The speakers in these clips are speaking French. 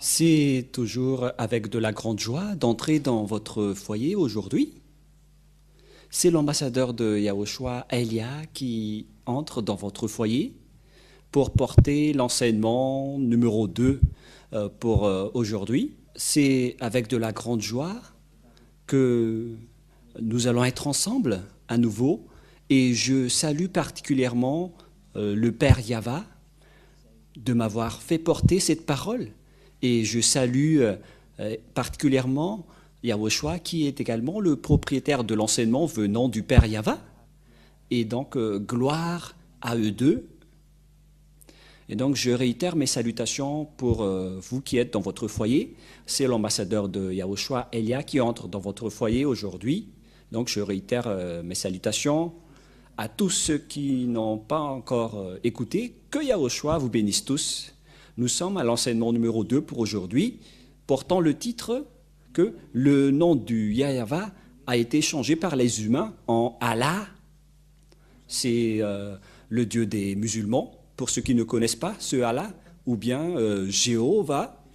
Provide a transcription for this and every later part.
C'est toujours avec de la grande joie d'entrer dans votre foyer aujourd'hui. C'est l'ambassadeur de Yahushua, Elia, qui entre dans votre foyer pour porter l'enseignement numéro 2 pour aujourd'hui. C'est avec de la grande joie que nous allons être ensemble à nouveau et je salue particulièrement le Père Yava de m'avoir fait porter cette parole. Et je salue particulièrement Yahushua, qui est également le propriétaire de l'enseignement venant du Père Yava. Et donc, gloire à eux deux. Et donc, je réitère mes salutations pour vous qui êtes dans votre foyer. C'est l'ambassadeur de Yahushua, Elia, qui entre dans votre foyer aujourd'hui. Donc, je réitère mes salutations à tous ceux qui n'ont pas encore écouté. Que Yahushua vous bénisse tous. Nous sommes à l'enseignement numéro 2 pour aujourd'hui, portant le titre que le nom du Yahva a été changé par les humains en Allah. C'est le Dieu des musulmans, pour ceux qui ne connaissent pas ce Allah, ou bien Jéhovah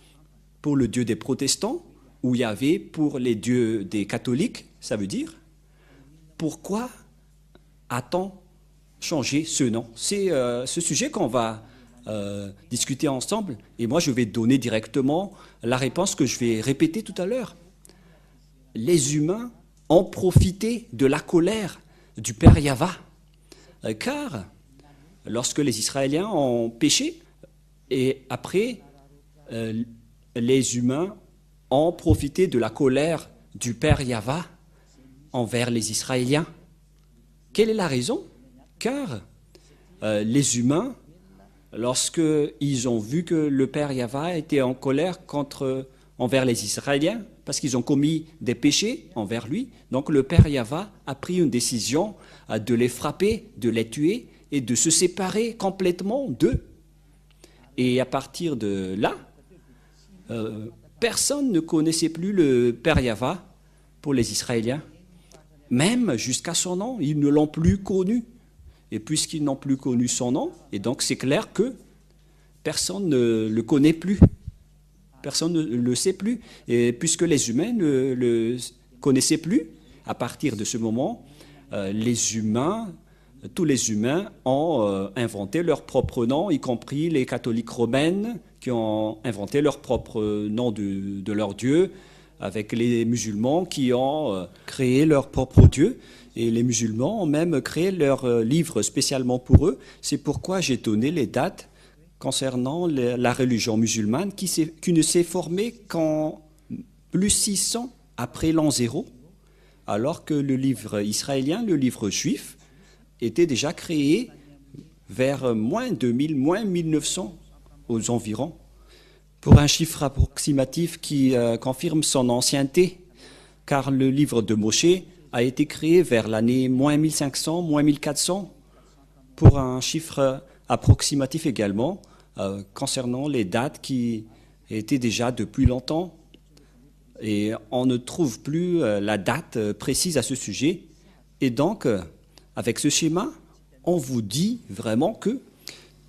pour le Dieu des protestants, ou Yahvé pour les dieux des catholiques. Ça veut dire, pourquoi a-t-on changé ce nom? C'est ce sujet qu'on va discuter ensemble, et moi je vais donner directement la réponse que je vais répéter tout à l'heure. Les humains ont profité de la colère du Père Yava, car lorsque les Israéliens ont péché, et après les humains ont profité de la colère du Père Yava envers les Israéliens. Quelle est la raison? Car les humains, lorsqu'ils ont vu que le Père Yava était en colère envers les Israéliens, parce qu'ils ont commis des péchés envers lui, donc le Père Yava a pris une décision de les frapper, de les tuer et de se séparer complètement d'eux. Et à partir de là, personne ne connaissait plus le Père Yava pour les Israéliens. Même jusqu'à son nom, ils ne l'ont plus connu. Et puisqu'ils n'ont plus connu son nom, et donc c'est clair que personne ne le connaît plus, personne ne le sait plus. Et puisque les humains ne le connaissaient plus, à partir de ce moment, tous les humains ont inventé leur propre nom, y compris les catholiques romaines qui ont inventé leur propre nom de leur Dieu, avec les musulmans qui ont créé leur propre Dieu. Et les musulmans ont même créé leur livre spécialement pour eux. C'est pourquoi j'ai donné les dates concernant la religion musulmane qui ne s'est formée qu'en plus 600 après l'an 0, alors que le livre israélien, le livre juif, était déjà créé vers moins 2000, moins 1900 aux environs, pour un chiffre approximatif qui confirme son ancienneté, car le livre de Moshe a été créé vers l'année moins 1500, moins 1400, pour un chiffre approximatif également, concernant les dates qui étaient déjà depuis longtemps. Et on ne trouve plus la date précise à ce sujet. Et donc, avec ce schéma, on vous dit vraiment que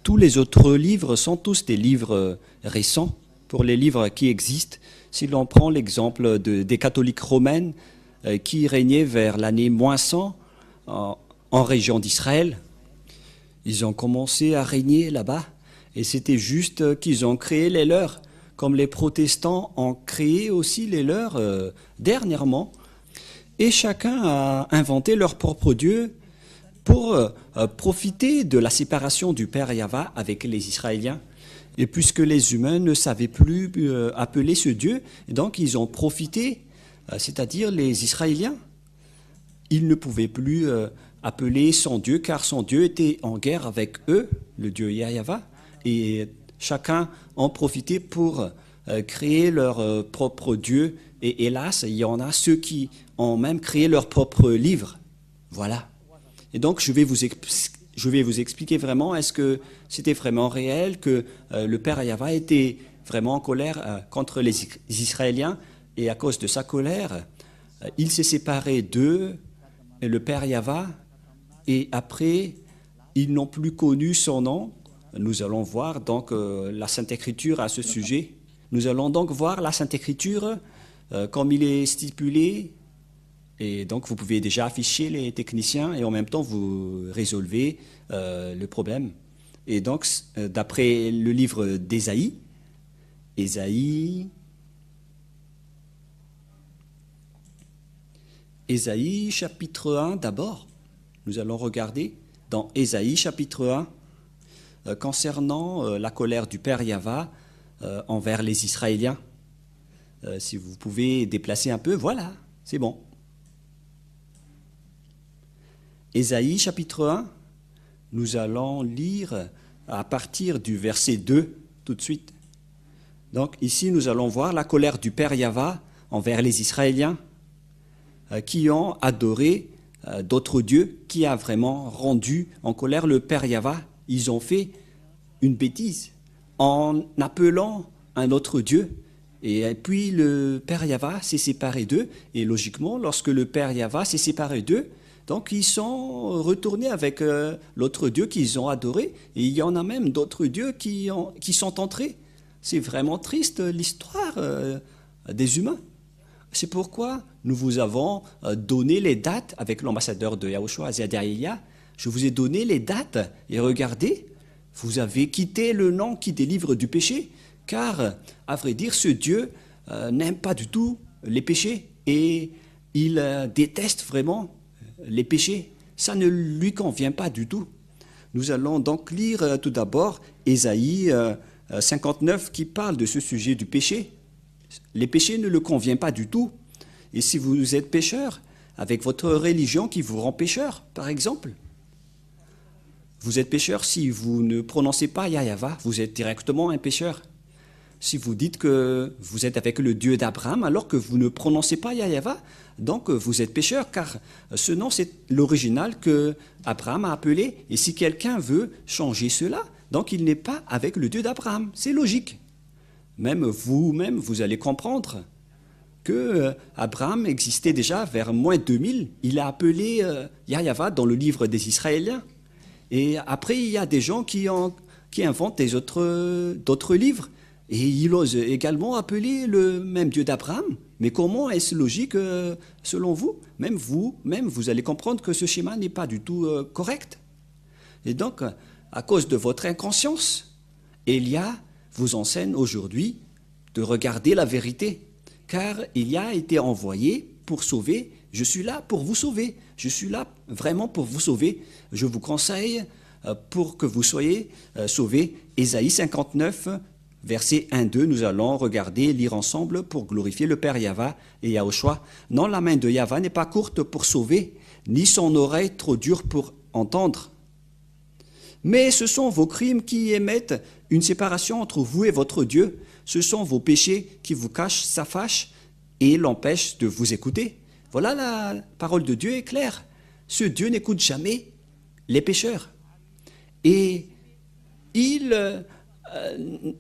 tous les autres livres sont tous des livres récents, pour les livres qui existent. Si l'on prend l'exemple des catholiques romaines, qui régnaient vers l'année moins 100 en région d'Israël. Ils ont commencé à régner là-bas et c'était juste qu'ils ont créé les leurs, comme les protestants ont créé aussi les leurs dernièrement. Et chacun a inventé leur propre Dieu pour profiter de la séparation du Père Yava avec les Israéliens. Et puisque les humains ne savaient plus appeler ce Dieu, donc ils ont profité, c'est-à-dire les Israéliens. Ils ne pouvaient plus appeler son Dieu, car son Dieu était en guerre avec eux, le Dieu Yahva, et chacun en profitait pour créer leur propre Dieu. Et hélas, il y en a ceux qui ont même créé leur propre livre. Voilà. Et donc, je vais vous expliquer vraiment, est-ce que c'était vraiment réel, que le Père Yahva était vraiment en colère contre les Israéliens, et à cause de sa colère, il s'est séparé d'eux, le Père Yahva, et après, ils n'ont plus connu son nom. Nous allons voir donc la Sainte Écriture à ce sujet. Nous allons donc voir la Sainte Écriture comme il est stipulé. Et donc, vous pouvez déjà afficher les techniciens et en même temps, vous résolvez le problème. Et donc, d'après le livre d'Ésaïe, Ésaïe chapitre 1 d'abord, nous allons regarder dans Ésaïe chapitre 1 concernant la colère du Père Yahva envers les Israéliens. Si vous pouvez déplacer un peu, voilà, c'est bon. Ésaïe chapitre 1, nous allons lire à partir du verset 2 tout de suite. Donc ici, nous allons voir la colère du Père Yahva envers les Israéliens qui ont adoré d'autres dieux, qui a vraiment rendu en colère le Père Yahva. Ils ont fait une bêtise en appelant un autre Dieu. Et puis le Père Yahva s'est séparé d'eux. Et logiquement, lorsque le Père Yahva s'est séparé d'eux, donc ils sont retournés avec l'autre Dieu qu'ils ont adoré. Et il y en a même d'autres dieux qui sont entrés. C'est vraiment triste l'histoire des humains. C'est pourquoi nous vous avons donné les dates avec l'ambassadeur de Yahushua, Azadiaïa. Je vous ai donné les dates et regardez, vous avez quitté le nom qui délivre du péché, car, à vrai dire, ce Dieu n'aime pas du tout les péchés et il déteste vraiment les péchés. Ça ne lui convient pas du tout. Nous allons donc lire tout d'abord Ésaïe 59 qui parle de ce sujet du péché. Les péchés ne le conviennent pas du tout. Et si vous êtes pécheur, avec votre religion qui vous rend pécheur, par exemple, vous êtes pécheur si vous ne prononcez pas Yahva, vous êtes directement un pécheur. Si vous dites que vous êtes avec le Dieu d'Abraham alors que vous ne prononcez pas Yahva, donc vous êtes pécheur, car ce nom c'est l'original que Abraham a appelé. Et si quelqu'un veut changer cela, donc il n'est pas avec le Dieu d'Abraham. C'est logique. Même vous-même, vous allez comprendre que Abraham existait déjà vers moins 2000. Il a appelé Yahva dans le livre des Israéliens. Et après, il y a des gens qui inventent d'autres livres. Et ils osent également appeler le même Dieu d'Abraham. Mais comment est-ce logique selon vous? Même vous allez comprendre que ce schéma n'est pas du tout correct. Et donc, à cause de votre inconscience, Élia vous enseigne aujourd'hui de regarder la vérité, car il a été envoyé pour sauver. Je suis là pour vous sauver. Je suis là vraiment pour vous sauver. Je vous conseille pour que vous soyez sauvés. Ésaïe 59, verset 1-2, nous allons regarder, lire ensemble pour glorifier le Père Yahva et Yahushua. Non, la main de Yahva n'est pas courte pour sauver, ni son oreille trop dure pour entendre. Mais ce sont vos crimes qui émettent une séparation entre vous et votre Dieu. Ce sont vos péchés qui vous cachent sa fâche et l'empêchent de vous écouter. Voilà, la parole de Dieu est claire. Ce Dieu n'écoute jamais les pécheurs. Et il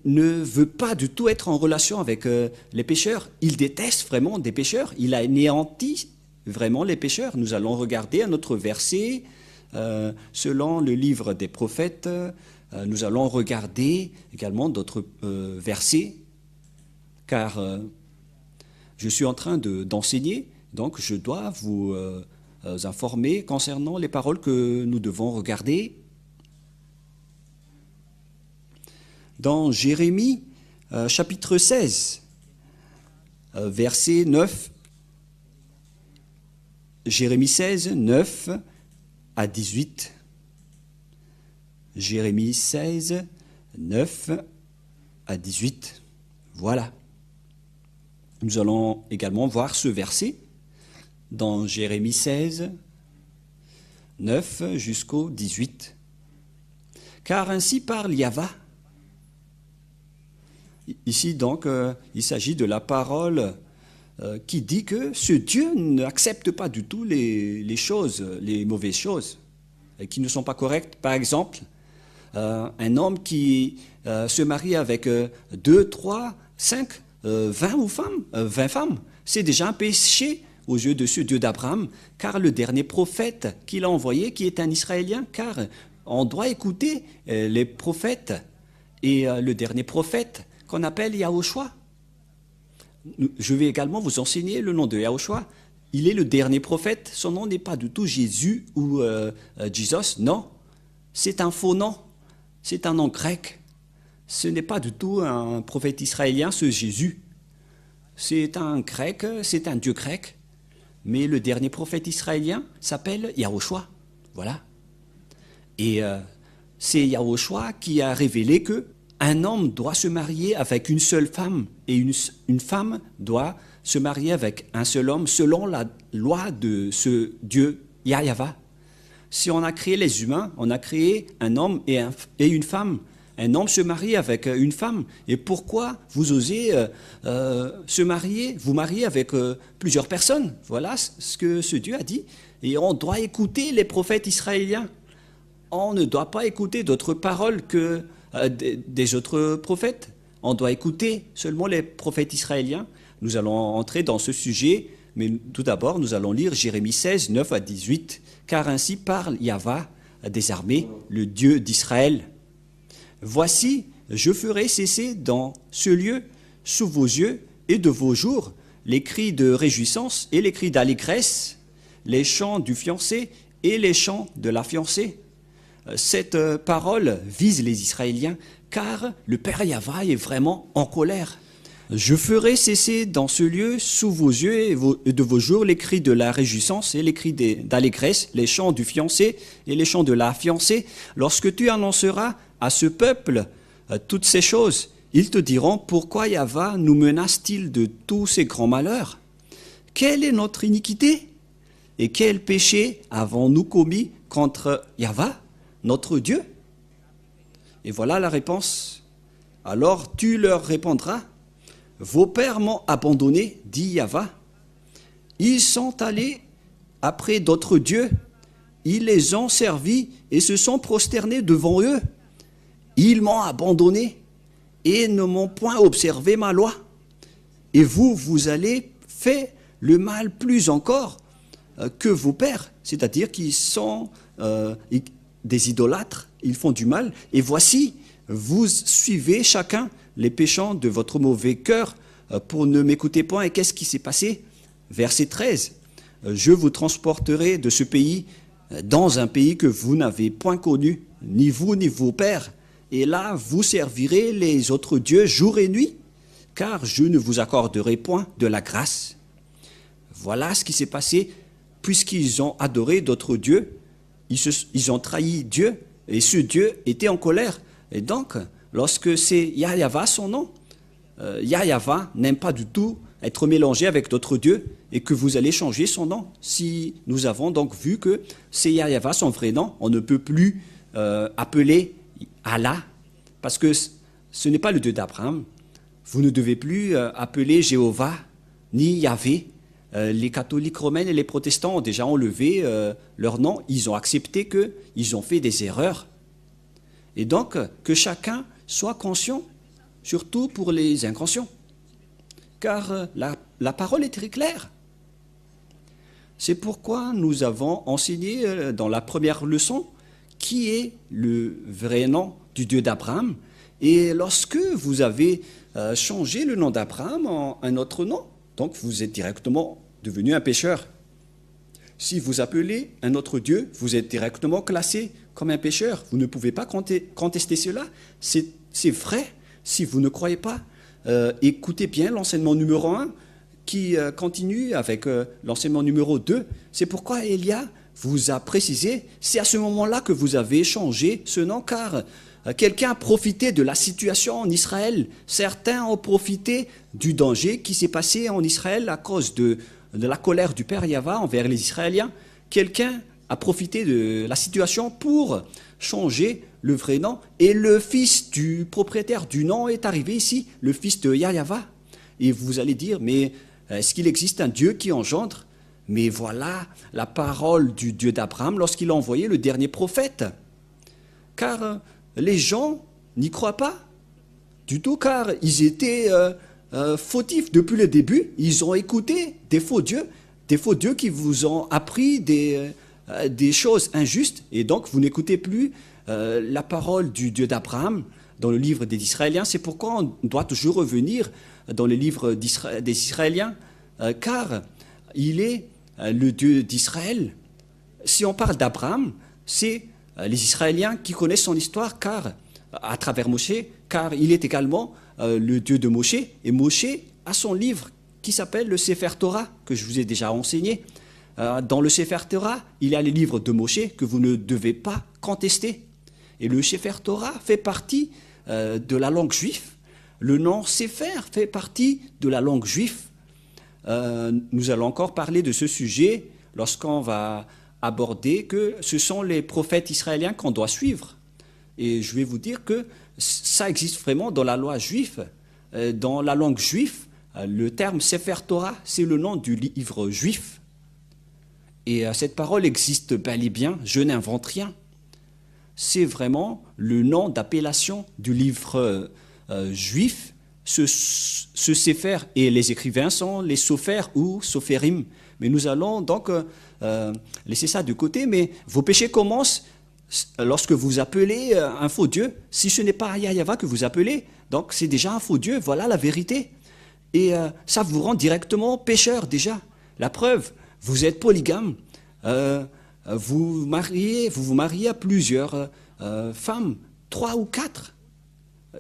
ne veut pas du tout être en relation avec les pécheurs. Il déteste vraiment des pécheurs. Il a anéanti vraiment les pécheurs. Nous allons regarder un autre verset. Selon le livre des prophètes, nous allons regarder également d'autres versets, car je suis en train d'enseigner, donc je dois vous informer concernant les paroles que nous devons regarder. Dans Jérémie, chapitre 16, verset 9, Jérémie 16, 9 à 18. Jérémie 16, 9 à 18. Voilà. Nous allons également voir ce verset dans Jérémie 16, 9 jusqu'au 18. Car ainsi parle Yahva. Ici donc, il s'agit de la parole qui dit que ce Dieu n'accepte pas du tout les choses, les mauvaises choses, qui ne sont pas correctes. Par exemple, un homme qui se marie avec 2, 3, 5, 20 femmes, c'est déjà un péché aux yeux de ce Dieu d'Abraham, car le dernier prophète qu'il a envoyé, qui est un Israélien, car on doit écouter les prophètes. Et le dernier prophète, qu'on appelle Yahushua. Je vais également vous enseigner le nom de Yahushua. Il est le dernier prophète. Son nom n'est pas du tout Jésus ou Jesus. Non, c'est un faux nom. C'est un nom grec. Ce n'est pas du tout un prophète israélien, ce Jésus. C'est un grec, c'est un dieu grec. Mais le dernier prophète israélien s'appelle Yahushua. Voilà. Et c'est Yahushua qui a révélé que un homme doit se marier avec une seule femme et une femme doit se marier avec un seul homme selon la loi de ce Dieu Yahva. Si on a créé les humains, on a créé un homme et une femme. Un homme se marie avec une femme. Et pourquoi vous osez vous marier avec plusieurs personnes? Voilà ce que ce Dieu a dit. Et on doit écouter les prophètes israéliens. On ne doit pas écouter d'autres paroles que des autres prophètes. On doit écouter seulement les prophètes israéliens. Nous allons entrer dans ce sujet, mais tout d'abord, nous allons lire Jérémie 16, 9 à 18. Car ainsi parle Yahva des armées, le Dieu d'Israël. Voici, je ferai cesser dans ce lieu, sous vos yeux et de vos jours, les cris de réjouissance et les cris d'allégresse, les chants du fiancé et les chants de la fiancée. Cette parole vise les Israéliens, car le Père Yahva est vraiment en colère. Je ferai cesser dans ce lieu, sous vos yeux et de vos jours, les cris de la réjouissance et les cris d'allégresse, les chants du fiancé et les chants de la fiancée. Lorsque tu annonceras à ce peuple toutes ces choses, ils te diront, pourquoi Yahva nous menace-t-il de tous ces grands malheurs? Quelle est notre iniquité? Et quel péché avons-nous commis contre Yahva, notre Dieu? Et voilà la réponse. Alors tu leur répondras, vos pères m'ont abandonné, dit Yahva. Ils sont allés après d'autres dieux, ils les ont servis et se sont prosternés devant eux. Ils m'ont abandonné et ne m'ont point observé ma loi. Et vous allez faire le mal plus encore que vos pères, c'est-à-dire qu'ils sont des idolâtres, ils font du mal. Et voici, vous suivez chacun les péchants de votre mauvais cœur pour ne m'écouter point. Et qu'est-ce qui s'est passé? Verset 13. Je vous transporterai de ce pays dans un pays que vous n'avez point connu, ni vous ni vos pères. Et là, vous servirez les autres dieux jour et nuit, car je ne vous accorderai point de la grâce. Voilà ce qui s'est passé, puisqu'ils ont adoré d'autres dieux, ils ont trahi Dieu, et ce Dieu était en colère. Et donc, lorsque c'est Yahva son nom, Yahva n'aime pas du tout être mélangé avec d'autres dieux, et que vous allez changer son nom. Si nous avons donc vu que c'est Yahva son vrai nom, on ne peut plus appeler Allah, parce que ce n'est pas le Dieu d'Abraham. Vous ne devez plus appeler Jéhovah ni Yahvé. Les catholiques romains et les protestants ont déjà enlevé leur nom. Ils ont accepté qu'ils ont fait des erreurs. Et donc, que chacun soit conscient, surtout pour les inconscients. Car la parole est très claire. C'est pourquoi nous avons enseigné dans la première leçon qui est le vrai nom du Dieu d'Abraham. Et lorsque vous avez changé le nom d'Abraham en un autre nom, donc vous êtes directement devenu un pécheur. Si vous appelez un autre Dieu, vous êtes directement classé comme un pécheur. Vous ne pouvez pas contester cela. C'est vrai. Si vous ne croyez pas, écoutez bien l'enseignement numéro 1 qui continue avec l'enseignement numéro 2. C'est pourquoi Elia vous a précisé, c'est à ce moment-là que vous avez changé ce nom, car quelqu'un a profité de la situation en Israël. Certains ont profité du danger qui s'est passé en Israël à cause de la colère du Père Yahva envers les Israéliens. Quelqu'un a profité de la situation pour changer le vrai nom. Et le fils du propriétaire du nom est arrivé ici, le fils de Yahva. Et vous allez dire, mais est-ce qu'il existe un Dieu qui engendre? Mais voilà la parole du Dieu d'Abraham lorsqu'il a envoyé le dernier prophète. Car les gens n'y croient pas du tout, car ils étaient fautifs depuis le début. Ils ont écouté des faux dieux qui vous ont appris des choses injustes. Et donc, vous n'écoutez plus la parole du Dieu d'Abraham, dans le livre des Israéliens. C'est pourquoi on doit toujours revenir dans le livre des Israéliens, car il est le Dieu d'Israël. Si on parle d'Abraham, c'est les Israéliens qui connaissent son histoire, car à travers Moshe, car il est également le Dieu de Moshe, et Moshe a son livre qui s'appelle le Sefer Torah, que je vous ai déjà enseigné. Dans le Sefer Torah, il y a les livres de Moshe que vous ne devez pas contester. Et le Sefer Torah fait partie de la langue juive. Le nom Sefer fait partie de la langue juive. Nous allons encore parler de ce sujet lorsqu'on va aborder que ce sont les prophètes israéliens qu'on doit suivre. Et je vais vous dire que ça existe vraiment dans la loi juive. Dans la langue juive, le terme Sefer Torah, c'est le nom du livre juif. Et cette parole existe bel et bien, je n'invente rien. C'est vraiment le nom d'appellation du livre juif, ce Sefer, et les écrivains sont les Sophères ou Sophérim. Mais nous allons donc laisser ça de côté, mais vos péchés commencent lorsque vous appelez un faux Dieu. Si ce n'est pas Yahva que vous appelez, donc c'est déjà un faux Dieu, voilà la vérité. Et ça vous rend directement pécheur déjà. La preuve, vous êtes polygame, vous vous mariez à plusieurs femmes, 3 ou 4.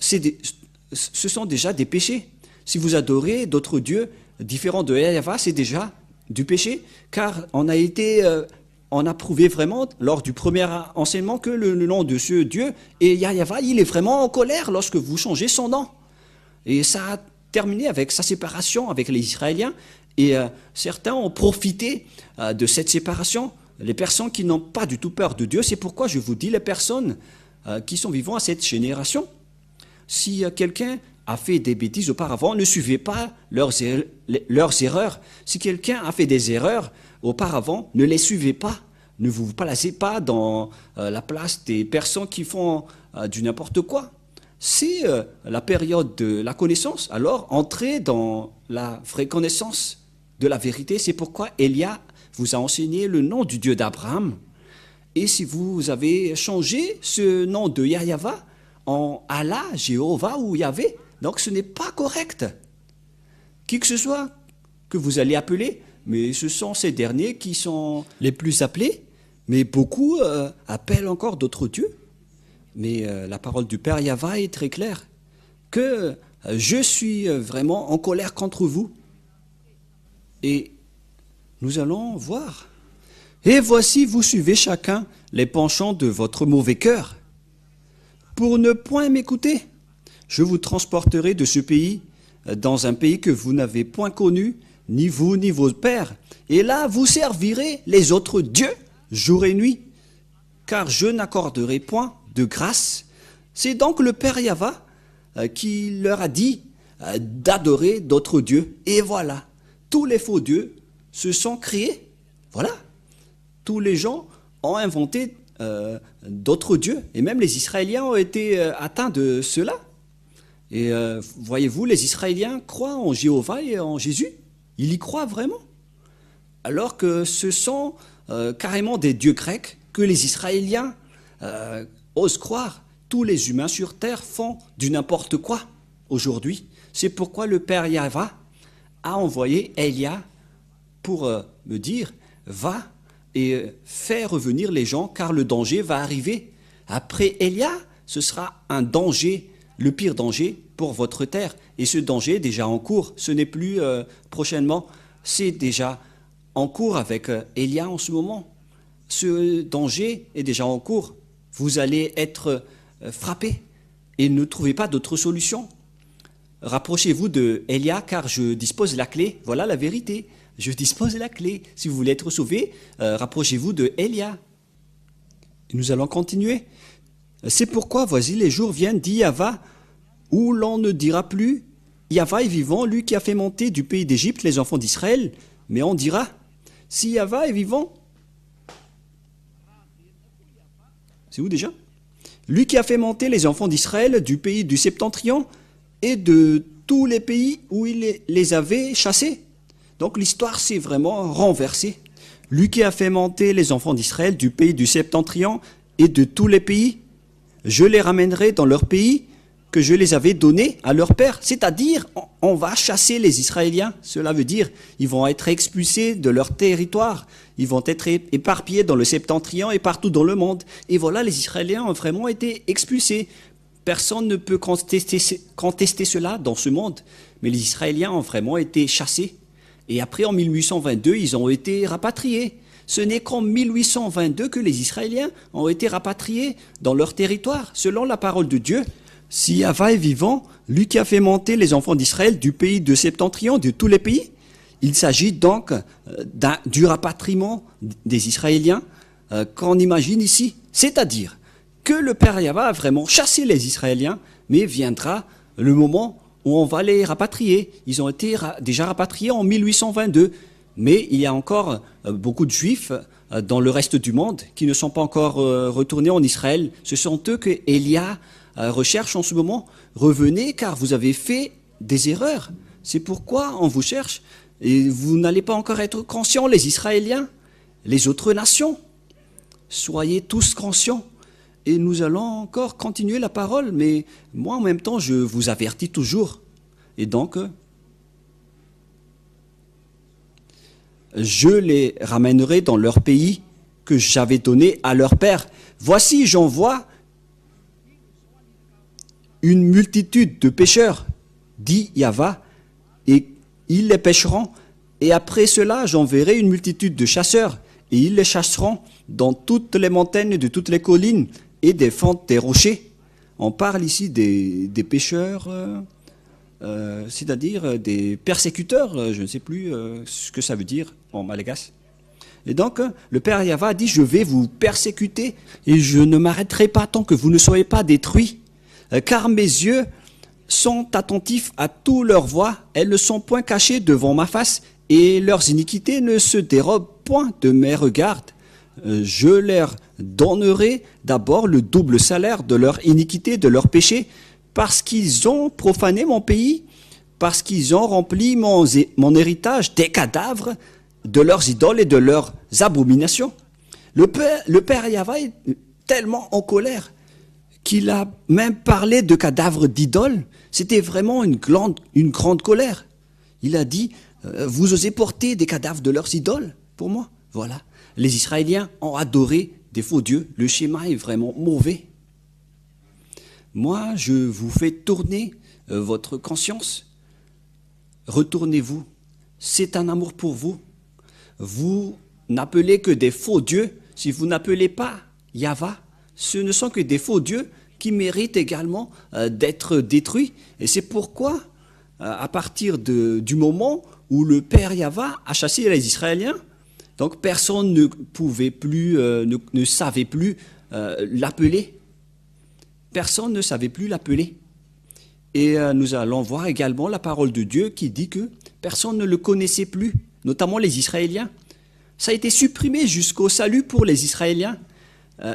Ce sont déjà des péchés. Si vous adorez d'autres dieux différents de Yahva, c'est déjà du péché, car on a prouvé vraiment lors du premier enseignement que le nom de ce Dieu, et Yahva, il est vraiment en colère lorsque vous changez son nom. Et ça a terminé avec sa séparation avec les Israéliens, et certains ont profité de cette séparation, les personnes qui n'ont pas du tout peur de Dieu. C'est pourquoi je vous dis, les personnes qui sont vivant à cette génération, si quelqu'un a fait des bêtises auparavant, ne suivez pas leurs erreurs. Si quelqu'un a fait des erreurs auparavant, ne les suivez pas. Ne vous placez pas dans la place des personnes qui font du n'importe quoi. C'est la période de la connaissance. Alors, entrez dans la vraie connaissance de la vérité. C'est pourquoi Elia vous a enseigné le nom du Dieu d'Abraham. Et si vous avez changé ce nom de Yahva en Allah, Jéhovah ou Yahvé, donc ce n'est pas correct. Qui que ce soit que vous allez appeler, mais ce sont ces derniers qui sont les plus appelés, mais beaucoup appellent encore d'autres dieux. Mais la parole du Père Yahva est très claire, que je suis vraiment en colère contre vous. Et nous allons voir. Et voici, vous suivez chacun les penchants de votre mauvais cœur. Pour ne point m'écouter, je vous transporterai de ce pays dans un pays que vous n'avez point connu, ni vous ni vos pères. Et là, vous servirez les autres dieux jour et nuit, car je n'accorderai point de grâce. C'est donc le Père Yahva qui leur a dit d'adorer d'autres dieux. Et voilà, tous les faux dieux se sont créés. Voilà, tous les gens ont inventé d'autres dieux. Et même les Israéliens ont été atteints de cela. Et voyez-vous, les Israéliens croient en Jéhovah et en Jésus. Ils y croient vraiment. Alors que ce sont carrément des dieux grecs que les Israéliens osent croire. Tous les humains sur terre font du n'importe quoi aujourd'hui. C'est pourquoi le Père Yahva a envoyé Elia pour me dire, va et fais revenir les gens, car le danger va arriver. Après Elia, ce sera un danger, le pire danger pour votre terre. Et ce danger est déjà en cours. Ce n'est plus prochainement, c'est déjà en cours avec Elia en ce moment. Ce danger est déjà en cours. Vous allez être frappés et ne trouvez pas d'autre solution. Rapprochez-vous de Elia, car je dispose la clé. Voilà la vérité. Je dispose la clé. Si vous voulez être sauvé, rapprochez-vous de Elia. Et nous allons continuer. C'est pourquoi, voici, les jours viennent, dit Yahva, où l'on ne dira plus, Yahva est vivant, lui qui a fait monter du pays d'Égypte les enfants d'Israël, mais on dira, si Yahva est vivant, c'est où déjà? Lui qui a fait monter les enfants d'Israël du pays du Septentrion et de tous les pays où il les avait chassés. Donc l'histoire s'est vraiment renversée. Lui qui a fait monter les enfants d'Israël du pays du Septentrion et de tous les pays, je les ramènerai dans leur pays, que je les avais donnés à leur père. C'est-à-dire, on va chasser les Israéliens. Cela veut dire, ils vont être expulsés de leur territoire. Ils vont être éparpillés dans le Septentrion et partout dans le monde. Et voilà, les Israéliens ont vraiment été expulsés. Personne ne peut contester cela dans ce monde. Mais les Israéliens ont vraiment été chassés. Et après, en 1822, ils ont été rapatriés. Ce n'est qu'en 1822 que les Israéliens ont été rapatriés dans leur territoire, selon la parole de Dieu. Si Yahva est vivant, lui qui a fait monter les enfants d'Israël du pays de Septentrion, de tous les pays, il s'agit donc du rapatriement des Israéliens qu'on imagine ici. C'est-à-dire que le Père Yahva a vraiment chassé les Israéliens, mais viendra le moment où on va les rapatrier. Ils ont été déjà rapatriés en 1822. Mais il y a encore beaucoup de Juifs dans le reste du monde qui ne sont pas encore retournés en Israël. Ce sont eux que Élia recherche en ce moment. Revenez car vous avez fait des erreurs. C'est pourquoi on vous cherche. Et vous n'allez pas encore être conscients, les Israéliens, les autres nations. Soyez tous conscients. Et nous allons encore continuer la parole. Mais moi, en même temps, je vous avertis toujours. Et donc, je les ramènerai dans leur pays que j'avais donné à leur père. Voici, j'envoie une multitude de pêcheurs, dit Yahva, et ils les pêcheront. Et après cela, j'enverrai une multitude de chasseurs, et ils les chasseront dans toutes les montagnes de toutes les collines et des fentes des rochers. On parle ici des pêcheurs, c'est-à-dire des persécuteurs, je ne sais plus ce que ça veut dire en malgache. Et donc, le Père Yahva a dit, je vais vous persécuter et je ne m'arrêterai pas tant que vous ne soyez pas détruits, car mes yeux sont attentifs à tous leurs voies, elles ne sont point cachées devant ma face, et leurs iniquités ne se dérobent point de mes regards. Je leur donnerai d'abord le double salaire de leur iniquité, de leur péché, parce qu'ils ont profané mon pays, parce qu'ils ont rempli mon héritage des cadavres de leurs idoles et de leurs abominations. Le Père Yahva est tellement en colère qu'il a même parlé de cadavres d'idoles. C'était vraiment une grande colère. Il a dit, vous osez porter des cadavres de leurs idoles pour moi? Voilà. Les Israéliens ont adoré des faux dieux. Le schéma est vraiment mauvais. Moi, je vous fais tourner votre conscience. Retournez-vous. C'est un amour pour vous. Vous n'appelez que des faux dieux. Si vous n'appelez pas Yahva, ce ne sont que des faux dieux qui méritent également d'être détruits. Et c'est pourquoi, à partir du moment où le Père Yahva a chassé les Israéliens, donc personne ne pouvait plus, ne savait plus l'appeler. Personne ne savait plus l'appeler. Et nous allons voir également la parole de Dieu qui dit que personne ne le connaissait plus, notamment les Israéliens. Ça a été supprimé jusqu'au salut pour les Israéliens.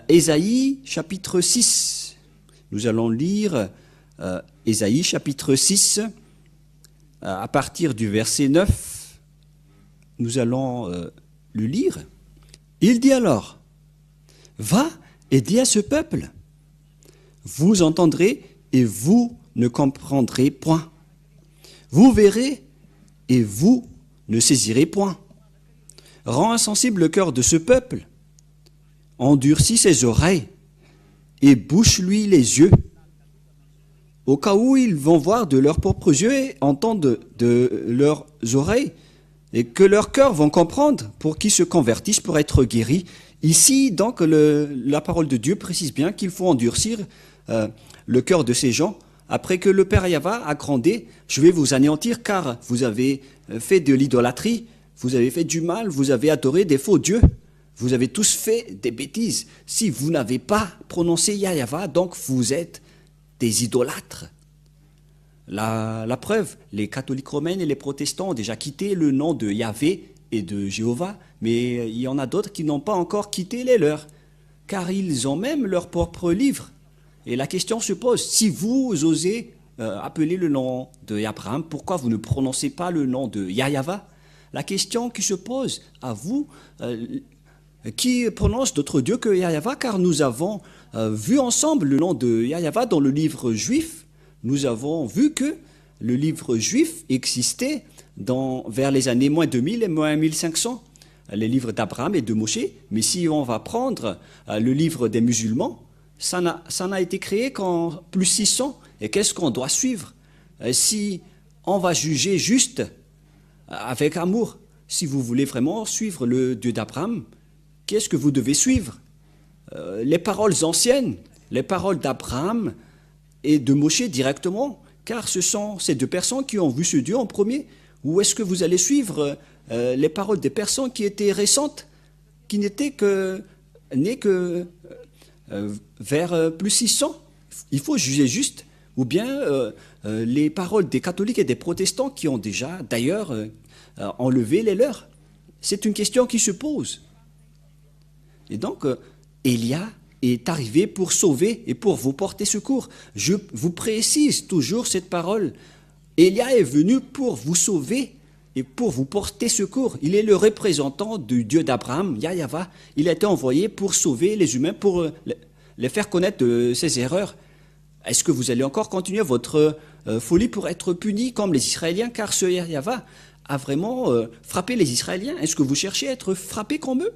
Ésaïe chapitre 6. Nous allons lire Ésaïe chapitre 6 à partir du verset 9. Nous allons le lire. Il dit alors, va et dis à ce peuple, vous entendrez et vous ne comprendrez point. Vous verrez et vous ne saisirez point. Rends insensible le cœur de ce peuple, endurcis ses oreilles et bouche-lui les yeux, au cas où ils vont voir de leurs propres yeux et entendre de leurs oreilles, et que leurs cœurs vont comprendre pour qu'ils se convertissent pour être guéris. Ici, donc, la parole de Dieu précise bien qu'il faut endurcir le cœur de ces gens. Après que le Père Yahva a grondé, je vais vous anéantir car vous avez fait de l'idolâtrie, vous avez fait du mal, vous avez adoré des faux dieux, vous avez tous fait des bêtises. Si vous n'avez pas prononcé Yahva, donc vous êtes des idolâtres. La preuve, les catholiques romains et les protestants ont déjà quitté le nom de Yahvé et de Jéhovah, mais il y en a d'autres qui n'ont pas encore quitté les leurs, car ils ont même leur propre livre. Et la question se pose, si vous osez appeler le nom de Abraham, pourquoi vous ne prononcez pas le nom de Yahva? La question qui se pose à vous, qui prononce d'autres dieux que Yahva, car nous avons vu ensemble le nom de Yahva dans le livre juif, nous avons vu que le livre juif existait vers les années moins 2000 et moins 1500, les livres d'Abraham et de Moïse. Mais si on va prendre le livre des musulmans, ça n'a été créé qu'en plus 600. Et qu'est-ce qu'on doit suivre? Si on va juger juste avec amour, si vous voulez vraiment suivre le Dieu d'Abraham, qu'est-ce que vous devez suivre? Les paroles anciennes, les paroles d'Abraham et de Moïse directement, car ce sont ces deux personnes qui ont vu ce Dieu en premier. Ou est-ce que vous allez suivre les paroles des personnes qui étaient récentes, qui n'étaient nées que vers plus 600? Il faut juger juste. Ou bien les paroles des catholiques et des protestants qui ont déjà d'ailleurs enlevé les leurs. C'est une question qui se pose. Et donc, Élia est arrivé pour sauver et pour vous porter secours. Je vous précise toujours cette parole. Élia est venu pour vous sauver et pour vous porter secours. Il est le représentant du Dieu d'Abraham, Yahva. Il a été envoyé pour sauver les humains, pour les faire connaître de ses erreurs. Est-ce que vous allez encore continuer votre folie pour être puni comme les Israéliens, car ce Yahva a vraiment frappé les Israéliens? Est-ce que vous cherchez à être frappé comme eux?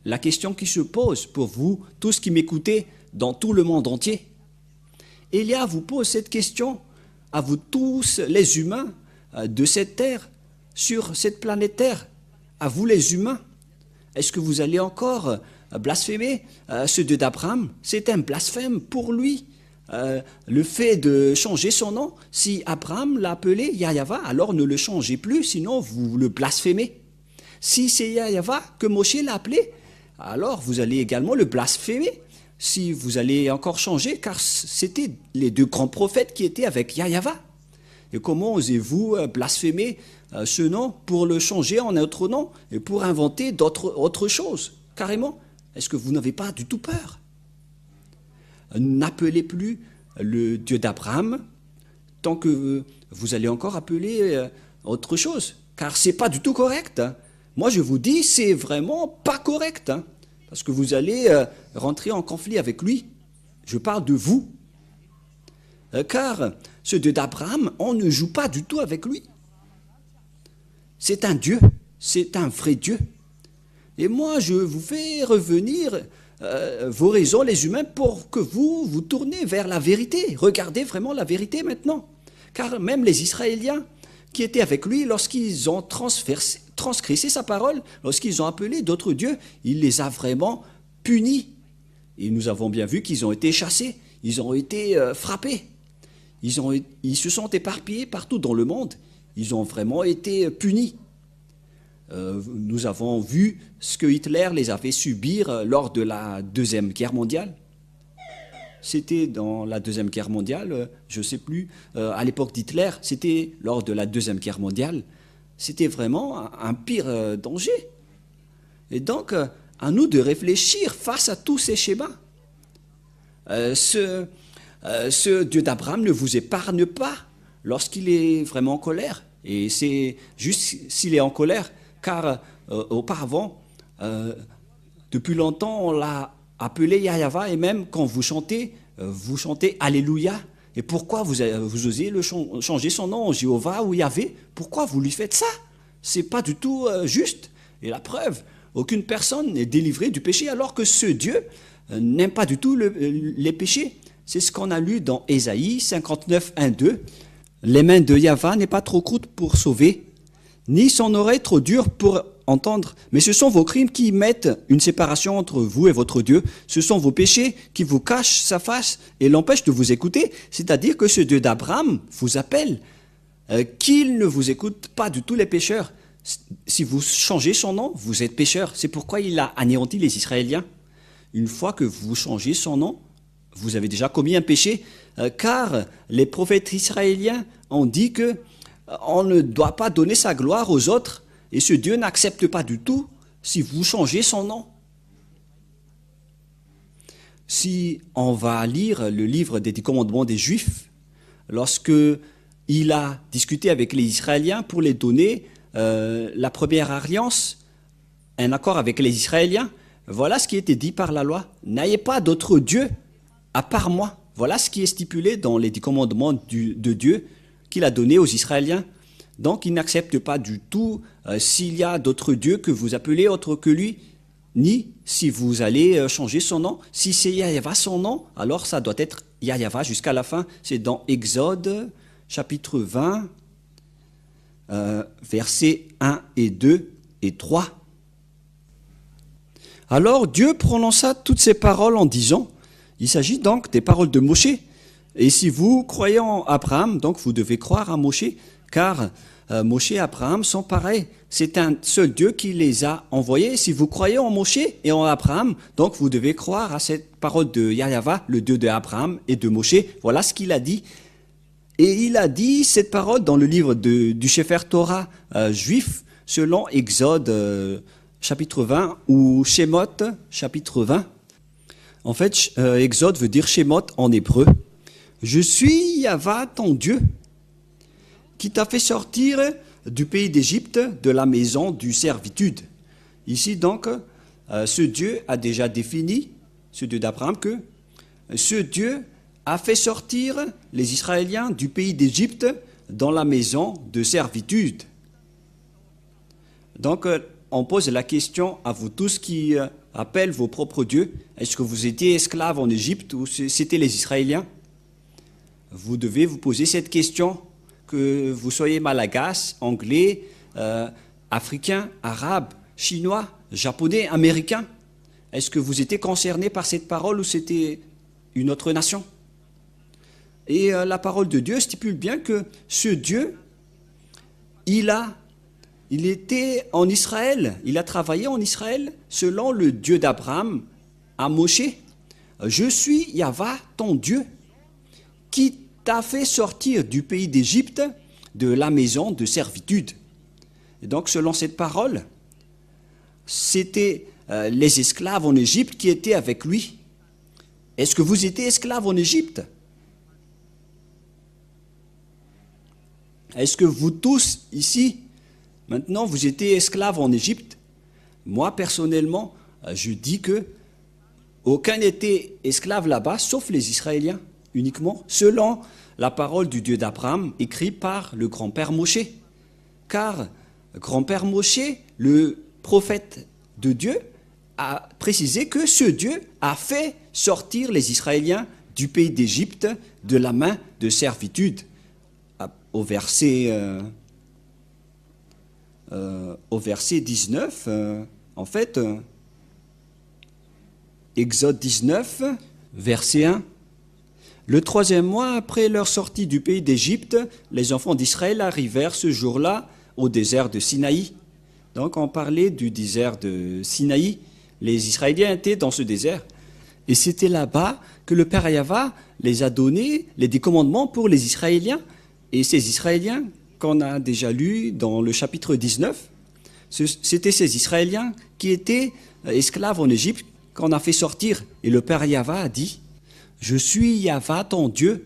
La question qui se pose pour vous, tous qui m'écoutez dans tout le monde entier, Élia vous pose cette question à vous tous les humains de cette terre, sur cette planète Terre, à vous les humains. Est-ce que vous allez encore blasphémer ce Dieu d'Abraham? C'est un blasphème pour lui. Le fait de changer son nom, si Abraham l'a appelé Yahva, alors ne le changez plus, sinon vous le blasphémez. Si c'est Yahva que Moshe l'a appelé, alors vous allez également le blasphémer. Si vous allez encore changer, car c'était les deux grands prophètes qui étaient avec Yahva. Et comment osez-vous blasphémer ce nom pour le changer en un autre nom et pour inventer autre chose, carrément? Est-ce que vous n'avez pas du tout peur? N'appelez plus le Dieu d'Abraham tant que vous allez encore appeler autre chose, car c'est pas du tout correct. Moi, je vous dis, c'est vraiment pas correct, parce que vous allez rentrer en conflit avec lui. Je parle de vous. Car ce Dieu d'Abraham, on ne joue pas du tout avec lui. C'est un Dieu, c'est un vrai Dieu. Et moi, je vous fais revenir vos raisons, les humains, pour que vous vous tournez vers la vérité. Regardez vraiment la vérité maintenant. Car même les Israéliens qui étaient avec lui, lorsqu'ils ont transgressé sa parole, lorsqu'ils ont appelé d'autres dieux, il les a vraiment punis. Et nous avons bien vu qu'ils ont été chassés, ils ont été frappés. Ils se sont éparpillés partout dans le monde. Ils ont vraiment été punis. Nous avons vu ce que Hitler les avait subir lors de la Deuxième Guerre mondiale. C'était dans la Deuxième Guerre mondiale, je ne sais plus, à l'époque d'Hitler, c'était lors de la Deuxième Guerre mondiale. C'était vraiment un pire danger. Et donc, à nous de réfléchir face à tous ces schémas. Ce Dieu d'Abraham ne vous épargne pas lorsqu'il est vraiment en colère. Et c'est juste s'il est en colère, car auparavant, depuis longtemps, on l'a appelé Yahva, et même quand vous chantez Alléluia. Et pourquoi vous osez changer son nom, Jéhovah ou Yahvé? Pourquoi vous lui faites ça? C'est pas du tout juste. Et la preuve, aucune personne n'est délivrée du péché, alors que ce Dieu n'aime pas du tout les péchés. C'est ce qu'on a lu dans Ésaïe 59, 1, 2. Les mains de Yahva n'est pas trop courtes pour sauver, ni son oreille trop dure pour entendre. Mais ce sont vos crimes qui mettent une séparation entre vous et votre Dieu. Ce sont vos péchés qui vous cachent sa face et l'empêchent de vous écouter. C'est-à-dire que ce Dieu d'Abraham vous appelle, qu'il ne vous écoute pas du tout les pécheurs. Si vous changez son nom, vous êtes pécheur. C'est pourquoi il a anéanti les Israéliens. Une fois que vous changez son nom, vous avez déjà commis un péché, car les prophètes israéliens ont dit que on ne doit pas donner sa gloire aux autres, et ce Dieu n'accepte pas du tout si vous changez son nom. Si on va lire le livre des 10 commandements des Juifs, lorsque il a discuté avec les Israéliens pour les donner la première alliance, un accord avec les Israéliens, voilà ce qui était dit par la loi. N'ayez pas d'autre Dieu à part moi. Voilà ce qui est stipulé dans les 10 commandements de Dieu qu'il a donnés aux Israéliens. Donc, il n'accepte pas du tout s'il y a d'autres dieux que vous appelez autre que lui, ni si vous allez changer son nom. Si c'est Yahva son nom, alors ça doit être Yahva jusqu'à la fin. C'est dans Exode, chapitre 20, versets 1 et 2 et 3. Alors Dieu prononça toutes ces paroles en disant, il s'agit donc des paroles de Moshe. Et si vous croyez en Abraham, donc vous devez croire à Moshe, car Moshe et Abraham sont pareils. C'est un seul Dieu qui les a envoyés. Si vous croyez en Moshe et en Abraham, donc vous devez croire à cette parole de Yahva, le Dieu d'Abraham et de Moshe. Voilà ce qu'il a dit. Et il a dit cette parole dans le livre du Sefer Torah juif, selon Exode chapitre 20 ou Shemot chapitre 20. En fait, Exode veut dire Shemot en hébreu. Je suis Yahva, ton Dieu, qui t'a fait sortir du pays d'Égypte, de la maison du servitude. Ici donc, ce Dieu a déjà défini, ce Dieu d'Abraham, que ce Dieu a fait sortir les Israéliens du pays d'Égypte dans la maison de servitude. Donc, on pose la question à vous tous qui appellent vos propres dieux. Est-ce que vous étiez esclaves en Égypte ou c'était les Israéliens? Vous devez vous poser cette question, que vous soyez malagasy, anglais, africain, arabe, chinois, japonais, américain. Est-ce que vous étiez concernés par cette parole ou c'était une autre nation? Et la parole de Dieu stipule bien que ce Dieu, il était en Israël, il a travaillé en Israël selon le Dieu d'Abraham à Moshe. Je suis Yahva, ton Dieu, qui t'a fait sortir du pays d'Égypte, de la maison de servitude. Et donc, selon cette parole, c'était les esclaves en Égypte qui étaient avec lui. Est-ce que vous étiez esclaves en Égypte? Est-ce que vous tous ici, maintenant, vous étiez esclaves en Égypte? Moi, personnellement, je dis que aucun n'était esclave là-bas, sauf les Israéliens, uniquement, selon la parole du Dieu d'Abraham, écrite par le grand-père Moshe. Car grand-père Moshe, le prophète de Dieu, a précisé que ce Dieu a fait sortir les Israéliens du pays d'Égypte de la main de servitude. Au verset 19, en fait, Exode 19, verset 1. Le 3e mois après leur sortie du pays d'Égypte, les enfants d'Israël arrivèrent ce jour-là au désert de Sinaï. Donc on parlait du désert de Sinaï. Les Israéliens étaient dans ce désert. Et c'était là-bas que le Père Yahva les a donné les 10 commandements pour les Israéliens. Et ces Israéliens, qu'on a déjà lu dans le chapitre 19, c'était ces Israéliens qui étaient esclaves en Égypte qu'on a fait sortir. Et le Père Yahva a dit, « Je suis Yahva, ton Dieu,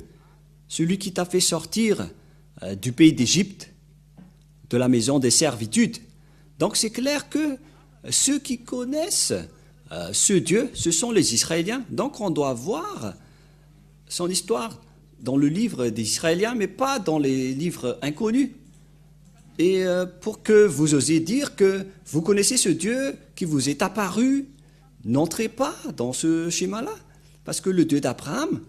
celui qui t'a fait sortir du pays d'Égypte, de la maison des servitudes. » Donc c'est clair que ceux qui connaissent ce Dieu, ce sont les Israéliens. Donc on doit voir son histoire dans le livre des Israéliens, mais pas dans les livres inconnus. Et pour que vous osiez dire que vous connaissez ce Dieu qui vous est apparu, n'entrez pas dans ce schéma-là. Parce que le Dieu d'Abraham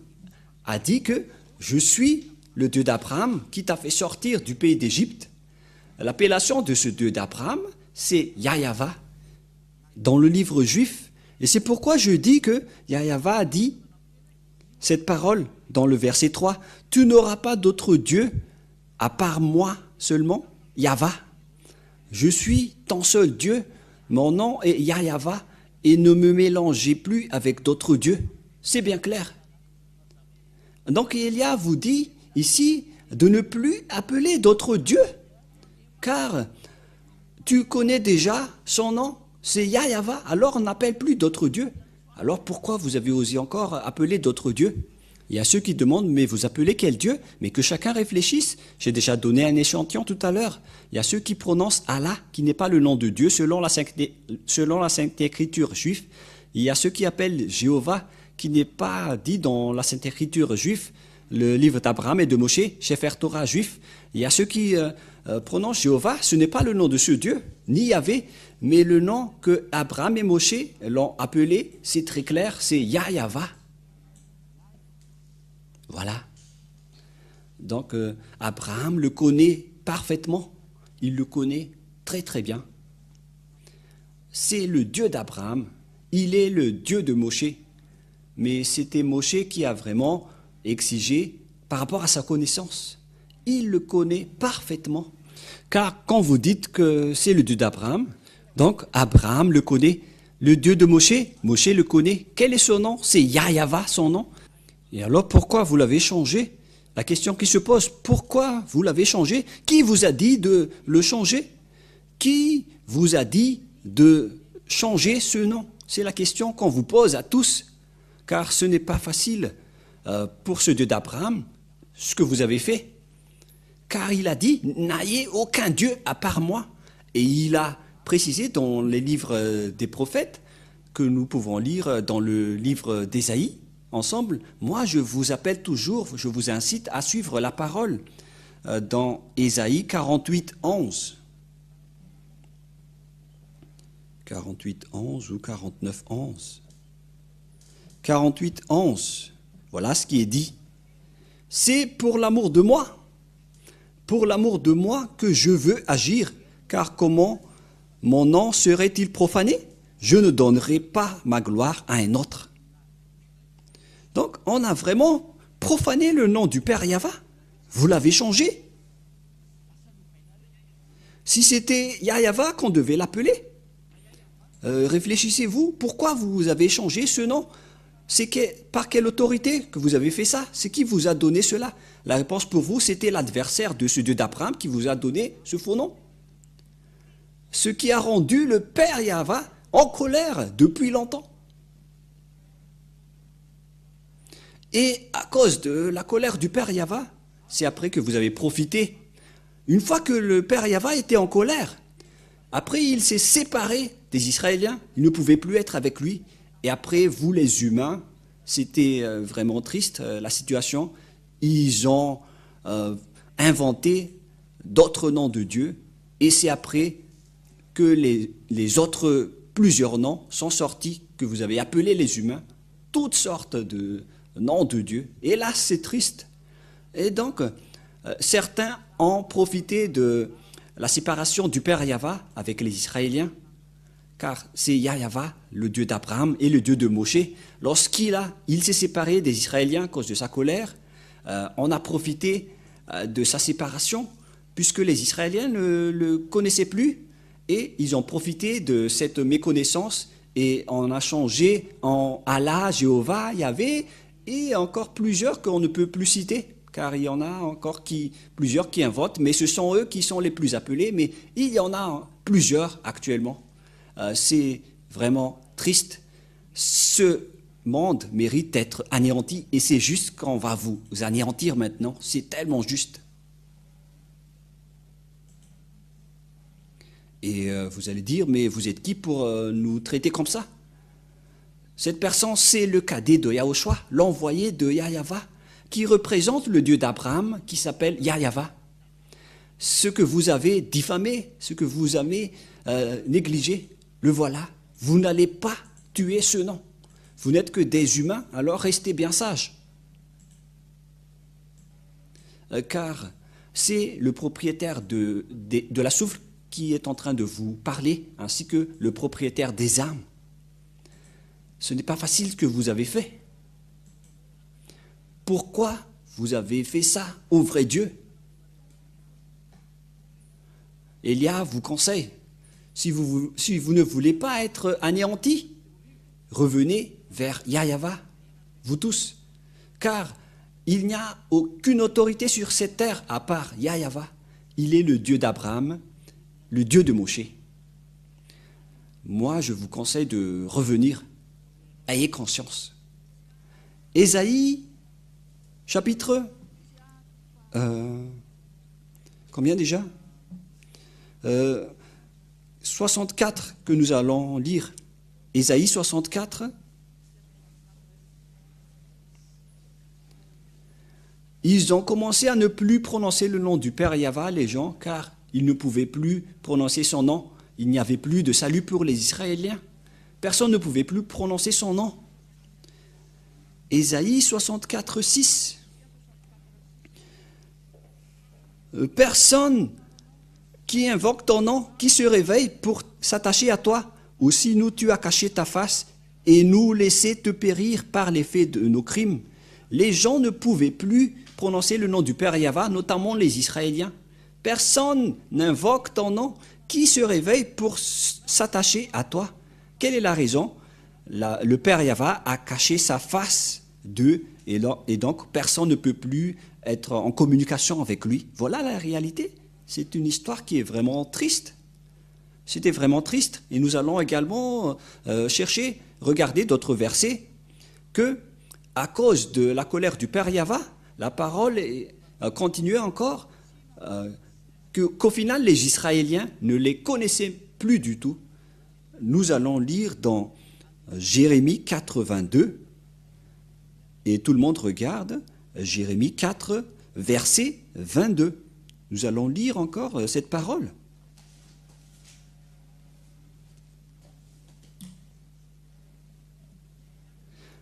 a dit que je suis le Dieu d'Abraham qui t'a fait sortir du pays d'Égypte. L'appellation de ce Dieu d'Abraham, c'est Yahva dans le livre juif. Et c'est pourquoi je dis que Yahva a dit cette parole dans le verset 3. Tu n'auras pas d'autre Dieu à part moi seulement, Yahva. Je suis ton seul Dieu, mon nom est Yahva, et ne me mélangez plus avec d'autres dieux. C'est bien clair. Donc Élia vous dit ici de ne plus appeler d'autres dieux, car tu connais déjà son nom, c'est Yahva, alors on n'appelle plus d'autres dieux. Alors pourquoi vous avez osé encore appeler d'autres dieux? Il y a ceux qui demandent, mais vous appelez quel Dieu? Mais que chacun réfléchisse. J'ai déjà donné un échantillon tout à l'heure. Il y a ceux qui prononcent Allah, qui n'est pas le nom de Dieu selon la Sainte Écriture juive. Il y a ceux qui appellent Jéhovah, qui n'est pas dit dans la Sainte Écriture juive, le livre d'Abraham et de Moshe, Sefer Torah juif. Il y a ceux qui prononcent Jéhovah, ce n'est pas le nom de ce Dieu, ni Yahvé, mais le nom que Abraham et Moshe l'ont appelé, c'est très clair, c'est Yahva. Voilà. Donc Abraham le connaît parfaitement, il le connaît très très bien. C'est le Dieu d'Abraham, il est le Dieu de Moshe, mais c'était Moshe qui a vraiment exigé par rapport à sa connaissance. Il le connaît parfaitement, car quand vous dites que c'est le Dieu d'Abraham, donc Abraham le connaît, le Dieu de Moshe, Moshe le connaît. Quel est son nom? C'est Yahva son nom. Et alors pourquoi vous l'avez changé? La question qui se pose, pourquoi vous l'avez changé? Qui vous a dit de le changer? Qui vous a dit de changer ce nom? C'est la question qu'on vous pose à tous, car ce n'est pas facile pour ce Dieu d'Abraham, ce que vous avez fait. Car il a dit, n'ayez aucun Dieu à part moi. Et il a précisé dans les livres des prophètes, que nous pouvons lire dans le livre d'Ésaïe, ensemble, moi je vous appelle toujours, je vous incite à suivre la parole dans Ésaïe 48, 11. 48, 11 ou 49, 11. 48, 11. Voilà ce qui est dit. C'est pour l'amour de moi que je veux agir, car comment mon nom serait-il profané? Je ne donnerai pas ma gloire à un autre. Donc, on a vraiment profané le nom du Père Yahva. Vous l'avez changé. Si c'était Yahva qu'on devait l'appeler, réfléchissez-vous, pourquoi vous avez changé ce nom? Par quelle autorité que vous avez fait ça? C'est qui vous a donné cela? La réponse pour vous, c'était l'adversaire de ce Dieu d'Abraham qui vous a donné ce faux nom. Ce qui a rendu le Père Yahva en colère depuis longtemps. Et à cause de la colère du Père Yahva, c'est après que vous avez profité. Une fois que le Père Yahva était en colère, après il s'est séparé des Israéliens, ils ne pouvaient plus être avec lui. Et après, vous les humains, c'était vraiment triste la situation, ils ont inventé d'autres noms de Dieu, et c'est après que les autres, plusieurs noms, sont sortis, que vous avez appelé les humains, toutes sortes de nom de Dieu. Et là, c'est triste. Et donc, certains ont profité de la séparation du Père Yahva avec les Israéliens, car c'est Yahva, le Dieu d'Abraham et le Dieu de Moshe. Lorsqu'il s'est séparé des Israéliens à cause de sa colère, on a profité de sa séparation, puisque les Israéliens ne le connaissaient plus, et ils ont profité de cette méconnaissance, et on a changé en Allah, Jéhovah, Yahvé, et encore plusieurs qu'on ne peut plus citer, car il y en a encore plusieurs qui inventent, mais ce sont eux qui sont les plus appelés, mais il y en a plusieurs actuellement. C'est vraiment triste. Ce monde mérite d'être anéanti, et c'est juste qu'on va vous anéantir maintenant, c'est tellement juste. Et vous allez dire, mais vous êtes qui pour nous traiter comme ça? Cette personne, c'est le cadet de Yahushua, l'envoyé de Yahva, qui représente le Dieu d'Abraham, qui s'appelle Yahva. Ce que vous avez diffamé, ce que vous avez négligé, le voilà. Vous n'allez pas tuer ce nom. Vous n'êtes que des humains, alors restez bien sages. Car c'est le propriétaire de la souffle qui est en train de vous parler, ainsi que le propriétaire des âmes. Ce n'est pas facile ce que vous avez fait. Pourquoi vous avez fait ça au vrai Dieu? Élia vous conseille, si vous ne voulez pas être anéantis, revenez vers Yahva, vous tous, car il n'y a aucune autorité sur cette terre à part Yahva. Il est le Dieu d'Abraham, le Dieu de Moshe. Moi, je vous conseille de revenir. Ayez conscience. Ésaïe, chapitre... combien déjà 64 que nous allons lire. Ésaïe 64, Ils ont commencé à ne plus prononcer le nom du Père Yahva, les gens, car ils ne pouvaient plus prononcer son nom. Il n'y avait plus de salut pour les Israéliens. Personne ne pouvait plus prononcer son nom. Ésaïe 64, 6. Personne qui invoque ton nom, qui se réveille pour s'attacher à toi. Aussi nous, tu as caché ta face et nous laissé te périr par l'effet de nos crimes. Les gens ne pouvaient plus prononcer le nom du Père Yahva, notamment les Israéliens. Personne n'invoque ton nom, qui se réveille pour s'attacher à toi. Quelle est la raison? Le Père Yahva a caché sa face d'eux et donc personne ne peut plus être en communication avec lui. Voilà la réalité. C'est une histoire qui est vraiment triste. C'était vraiment triste. Et nous allons également regarder d'autres versets que, à cause de la colère du Père Yahva, la parole continuait encore, qu'au final, les Israéliens ne les connaissaient plus du tout. Nous allons lire dans Jérémie 4, 22, et tout le monde regarde, Jérémie 4, verset 22. Nous allons lire encore cette parole.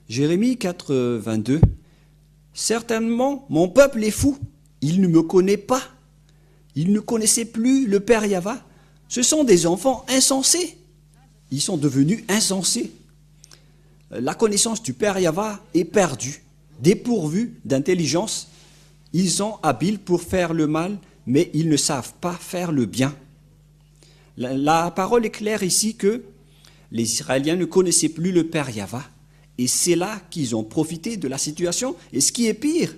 Jérémie 4, 22. Certainement, mon peuple est fou, il ne me connaît pas. Il ne connaissait plus le Père Yahva. Ce sont des enfants insensés. Ils sont devenus insensés. La connaissance du Père Yahva est perdue, dépourvue d'intelligence. Ils sont habiles pour faire le mal, mais ils ne savent pas faire le bien. La parole est claire ici que les Israéliens ne connaissaient plus le Père Yahva. Et c'est là qu'ils ont profité de la situation. Et ce qui est pire,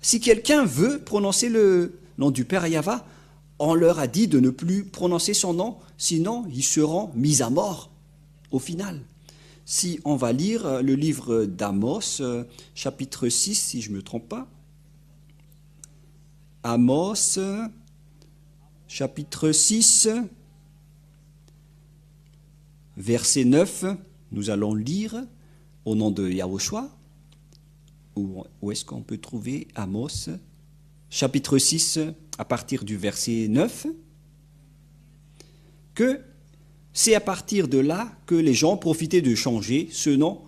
si quelqu'un veut prononcer le nom du Père Yahva, on leur a dit de ne plus prononcer son nom, sinon ils seront mis à mort au final. Si on va lire le livre d'Amos, chapitre 6, si je ne me trompe pas. Amos, chapitre 6, verset 9, nous allons lire au nom de Yahushua. Où est-ce qu'on peut trouver Amos, chapitre 6, à partir du verset 9, que c'est à partir de là que les gens profitaient de changer ce nom,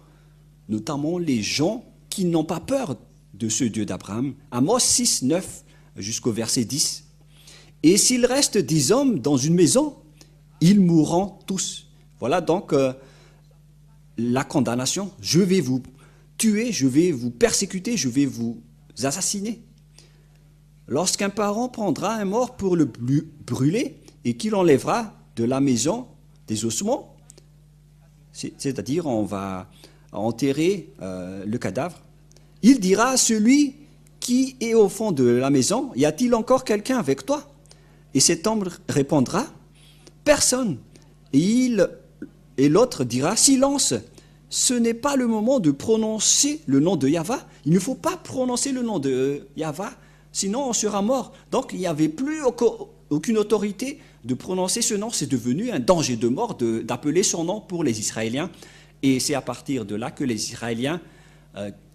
notamment les gens qui n'ont pas peur de ce Dieu d'Abraham. Amos 6, 9 jusqu'au verset 10. Et s'il reste 10 hommes dans une maison, ils mourront tous. Voilà donc la condamnation. Je vais vous tuer, je vais vous persécuter, je vais vous assassiner. Lorsqu'un parent prendra un mort pour le brûler et qu'il enlèvera de la maison des ossements, c'est-à-dire on va enterrer le cadavre, il dira à celui qui est au fond de la maison, y a-t-il encore quelqu'un avec toi? Et cet homme répondra, personne. Et l'autre dira, silence, ce n'est pas le moment de prononcer le nom de Yahva. Il ne faut pas prononcer le nom de Yahva, sinon on sera mort. Donc il n'y avait plus aucune autorité de prononcer ce nom. C'est devenu un danger de mort d'appeler son nom pour les Israéliens. Et c'est à partir de là que les Israéliens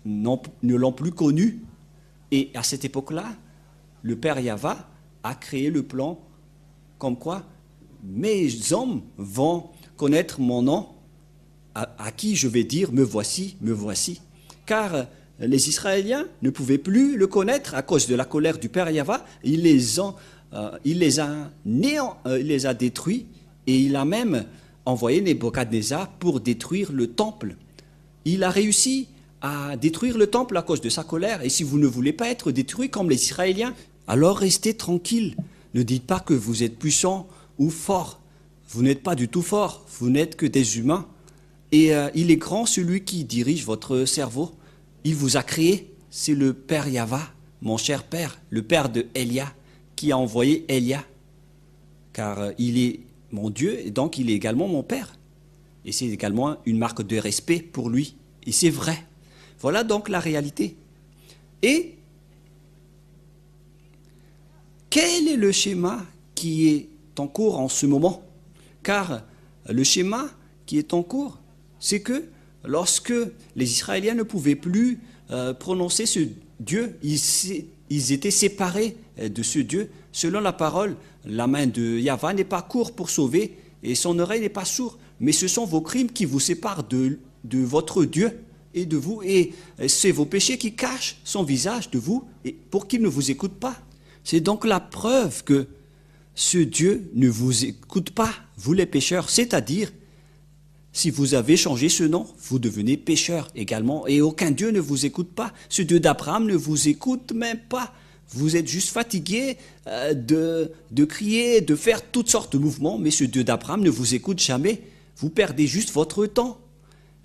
ne l'ont plus connu. Et à cette époque-là, le Père Yahva a créé le plan comme quoi mes hommes vont connaître mon nom, à qui je vais dire me voici, me voici. Car les Israéliens ne pouvaient plus le connaître à cause de la colère du Père Yahva. Il les a détruits et il a même envoyé Nebuchadnezzar pour détruire le temple. Il a réussi à détruire le temple à cause de sa colère. Et si vous ne voulez pas être détruits comme les Israéliens, alors restez tranquilles. Ne dites pas que vous êtes puissant ou fort. Vous n'êtes pas du tout fort, vous n'êtes que des humains. Et il est grand celui qui dirige votre cerveau. Il vous a créé, c'est le Père Yahva, mon cher Père, le Père de Elia, qui a envoyé Elia. Car il est mon Dieu et donc il est également mon Père. Et c'est également une marque de respect pour lui. Et c'est vrai. Voilà donc la réalité. Et quel est le schéma qui est en cours en ce moment? Car le schéma qui est en cours, c'est que lorsque les Israéliens ne pouvaient plus prononcer Dieu, ils étaient séparés de ce Dieu. Selon la parole, la main de Yahva n'est pas courte pour sauver et son oreille n'est pas sourde. Mais ce sont vos crimes qui vous séparent de votre Dieu et de vous. Et c'est vos péchés qui cachent son visage de vous et pour qu'il ne vous écoute pas. C'est donc la preuve que ce Dieu ne vous écoute pas, vous les pécheurs. C'est-à-dire, si vous avez changé ce nom, vous devenez pécheur également. Et aucun Dieu ne vous écoute pas. Ce Dieu d'Abraham ne vous écoute même pas. Vous êtes juste fatigué de crier, de faire toutes sortes de mouvements. Mais ce Dieu d'Abraham ne vous écoute jamais. Vous perdez juste votre temps.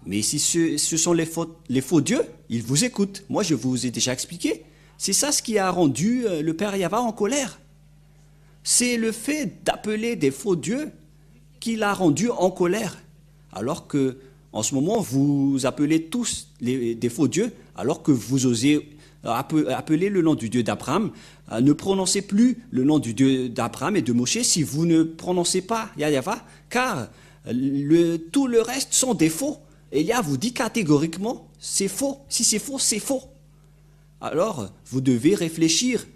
Mais si ce sont les faux dieux, ils vous écoutent. Moi, je vous ai déjà expliqué. C'est ça ce qui a rendu le Père Yahva en colère. C'est le fait d'appeler des faux dieux qui l'a rendu en colère. Alors que, en ce moment, vous appelez tous des faux dieux, alors que vous osez appeler le nom du Dieu d'Abraham. Ne prononcez plus le nom du Dieu d'Abraham et de Moshe si vous ne prononcez pas Yahva, car tout le reste sont des faux. Et Yah vous dit catégoriquement, c'est faux. Si c'est faux, c'est faux. Alors, vous devez réfléchir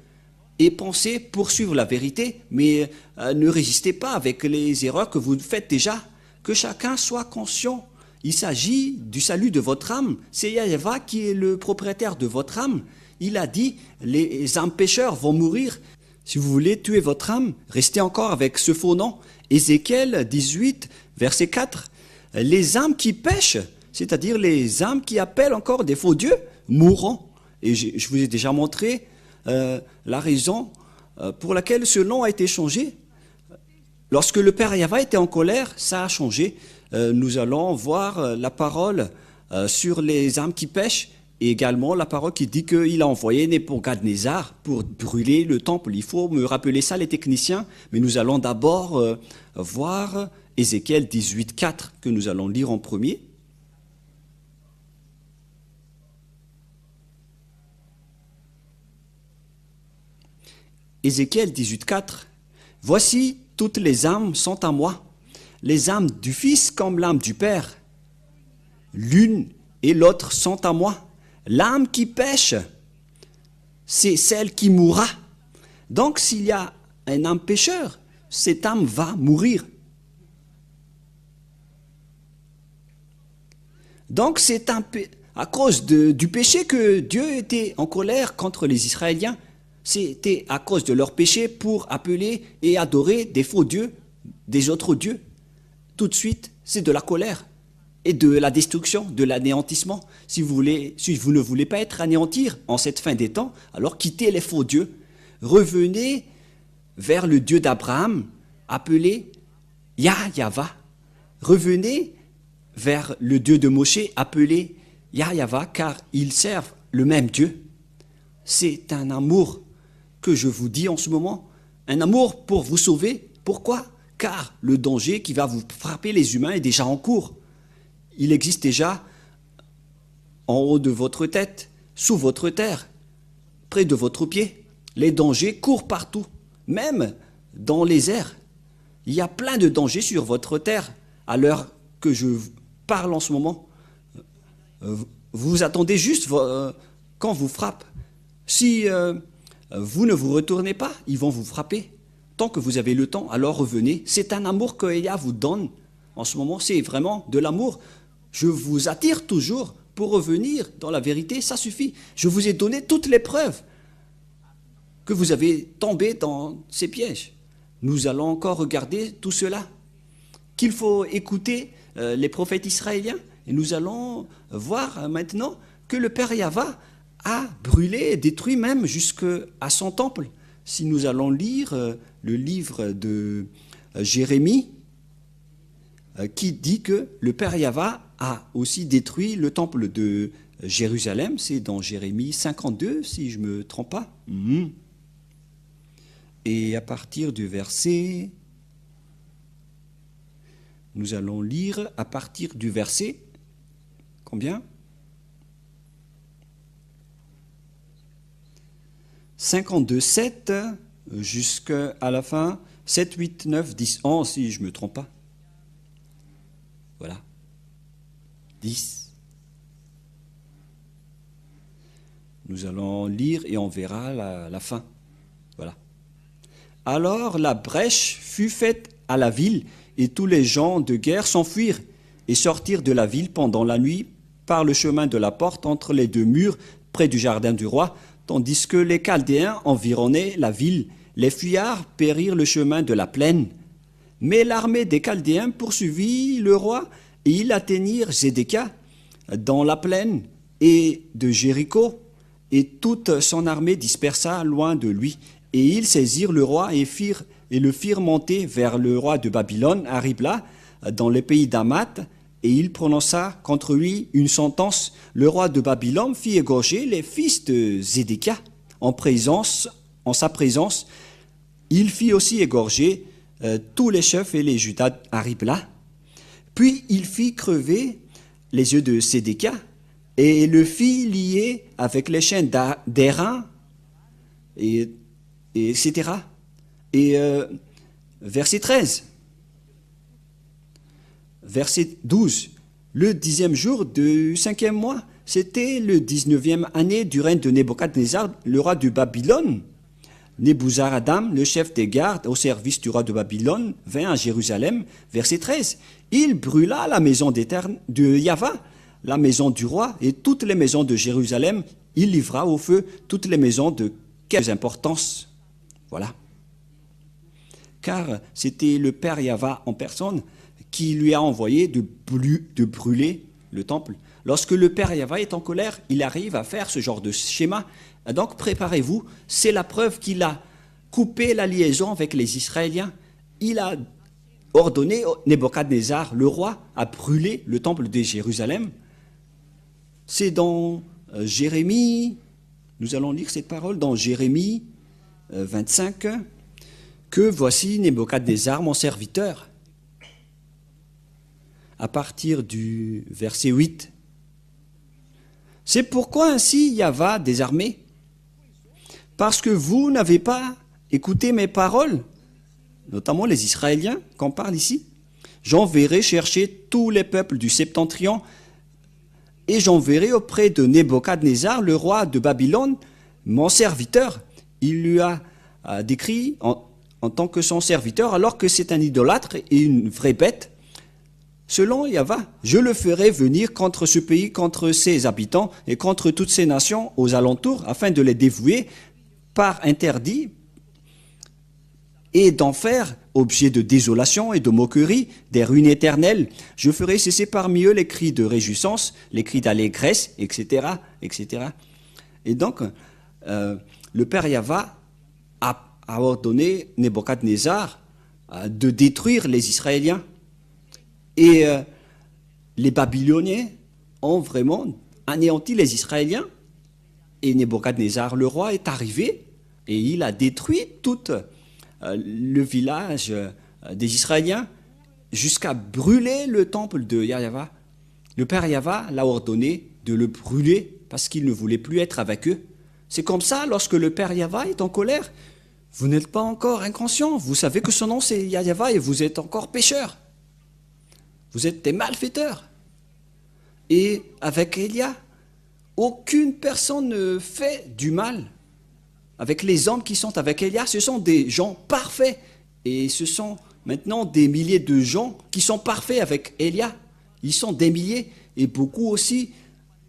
et penser, poursuivre la vérité, mais ne résistez pas avec les erreurs que vous faites déjà. Que chacun soit conscient. Il s'agit du salut de votre âme. C'est Yahva qui est le propriétaire de votre âme. Il a dit, les âmes pécheurs vont mourir. Si vous voulez tuer votre âme, restez encore avec ce faux nom. Ézéchiel 18, verset 4. Les âmes qui pêchent, c'est-à-dire les âmes qui appellent encore des faux dieux, mourront. Et je vous ai déjà montré la raison pour laquelle ce nom a été changé. Lorsque le Père Yahva était en colère, ça a changé. Nous allons voir la parole sur les âmes qui pêchent et également la parole qui dit qu'il a envoyé Nebuchadnezzar pour brûler le temple. Il faut me rappeler ça, les techniciens, mais nous allons d'abord voir Ézéchiel 18, 4 que nous allons lire en premier. Ézéchiel 18, 4. Voici, toutes les âmes sont à moi, les âmes du Fils comme l'âme du Père. L'une et l'autre sont à moi. L'âme qui pêche, c'est celle qui mourra. Donc s'il y a un âme pécheur, cette âme va mourir. Donc c'est à cause du péché que Dieu était en colère contre les Israéliens. C'était à cause de leur péché pour appeler et adorer des faux dieux, des autres dieux. Tout de suite, c'est de la colère et de la destruction, de l'anéantissement. Si vous ne voulez pas être anéantir en cette fin des temps, alors quittez les faux dieux. Revenez vers le Dieu d'Abraham, appelé Yahva. Revenez vers le Dieu de Moshe, appelé Yahva, car ils servent le même Dieu. C'est un amour que je vous dis en ce moment, un amour pour vous sauver. Pourquoi? Car le danger qui va vous frapper les humains est déjà en cours. Il existe déjà en haut de votre tête, sous votre terre, près de votre pied. Les dangers courent partout, même dans les airs. Il y a plein de dangers sur votre terre à l'heure que je parle en ce moment. Vous attendez juste quand vous frappe. Si vous ne vous retournez pas, ils vont vous frapper. Tant que vous avez le temps, alors revenez. C'est un amour que Yah vous donne en ce moment. C'est vraiment de l'amour. Je vous attire toujours pour revenir dans la vérité. Ça suffit. Je vous ai donné toutes les preuves que vous avez tombé dans ces pièges. Nous allons encore regarder tout cela. Qu'il faut écouter les prophètes israéliens. Et nous allons voir maintenant que le Père Yahva a brûlé et détruit même jusqu'à son temple. Si nous allons lire le livre de Jérémie, qui dit que le Père Yahva a aussi détruit le temple de Jérusalem, c'est dans Jérémie 52, si je ne me trompe pas. Et à partir du verset, nous allons lire à partir du verset, combien ? 52, 7, jusqu'à la fin, 7, 8, 9, 10, 11, si je ne me trompe pas. Voilà. 10, Nous allons lire et on verra la fin. Voilà. Alors la brèche fut faite à la ville, et tous les gens de guerre s'enfuirent et sortirent de la ville pendant la nuit par le chemin de la porte entre les deux murs près du jardin du roi, tandis que les Chaldéens environnaient la ville. Les fuyards périrent le chemin de la plaine. Mais l'armée des Chaldéens poursuivit le roi, et ils atteignirent Zédékia dans la plaine et de Jéricho, et toute son armée dispersa loin de lui. Et ils saisirent le roi et le firent monter vers le roi de Babylone, à Ribla, dans le pays d'Hamath, et il prononça contre lui une sentence. Le roi de Babylone fit égorger les fils de Zédékia en sa présence. Il fit aussi égorger tous les chefs et les Judas à Ribla. Puis il fit crever les yeux de Sédécia et le fit lier avec les chaînes d'airain, et etc. Et verset 13, verset 12, le 10e jour du 5e mois, c'était le 19e année du règne de Nebuchadnezzar, le roi de Babylone. Nebuzaradan, le chef des gardes au service du roi de Babylone, vint à Jérusalem. Verset 13. Il brûla la maison de Yahva, la maison du roi et toutes les maisons de Jérusalem. Il livra au feu toutes les maisons de quelque importance. Voilà. Car c'était le Père Yahva en personne qui lui a envoyé de brûler le temple. Lorsque le Père Yahva est en colère, il arrive à faire ce genre de schéma. Donc préparez-vous, c'est la preuve qu'il a coupé la liaison avec les Israéliens. Il a ordonné Nebuchadnezzar, le roi, à brûler le temple de Jérusalem. C'est dans Jérémie, nous allons lire cette parole dans Jérémie 25, que voici Nebuchadnezzar, mon serviteur. À partir du verset 8. C'est pourquoi ainsi Yahva des armées, parce que vous n'avez pas écouté mes paroles, notamment les Israéliens qu'on parle ici, j'enverrai chercher tous les peuples du septentrion et j'enverrai auprès de Nebuchadnezzar, le roi de Babylone, mon serviteur. Il lui a décrit en tant que son serviteur, alors que c'est un idolâtre et une vraie bête. Selon Yahva, je le ferai venir contre ce pays, contre ses habitants et contre toutes ces nations aux alentours, afin de les dévouer par interdit et d'en faire objet de désolation et de moquerie, des ruines éternelles. Je ferai cesser parmi eux les cris de réjouissance, les cris d'allégresse, etc., etc. Et donc, le Père Yahva a ordonné Nebuchadnezzar de détruire les Israéliens. Et les Babyloniens ont vraiment anéanti les Israéliens. Et Nebuchadnezzar, le roi, est arrivé et il a détruit tout le village des Israéliens jusqu'à brûler le temple de Yahva. Le Père Yahva l'a ordonné de le brûler parce qu'il ne voulait plus être avec eux. C'est comme ça, lorsque le Père Yahva est en colère, vous n'êtes pas encore inconscient. Vous savez que son nom c'est Yahva et vous êtes encore pécheurs. Vous êtes des malfaiteurs. Et avec Élia, aucune personne ne fait du mal. Avec les hommes qui sont avec Élia, ce sont des gens parfaits. Et ce sont maintenant des milliers de gens qui sont parfaits avec Élia. Ils sont des milliers et beaucoup aussi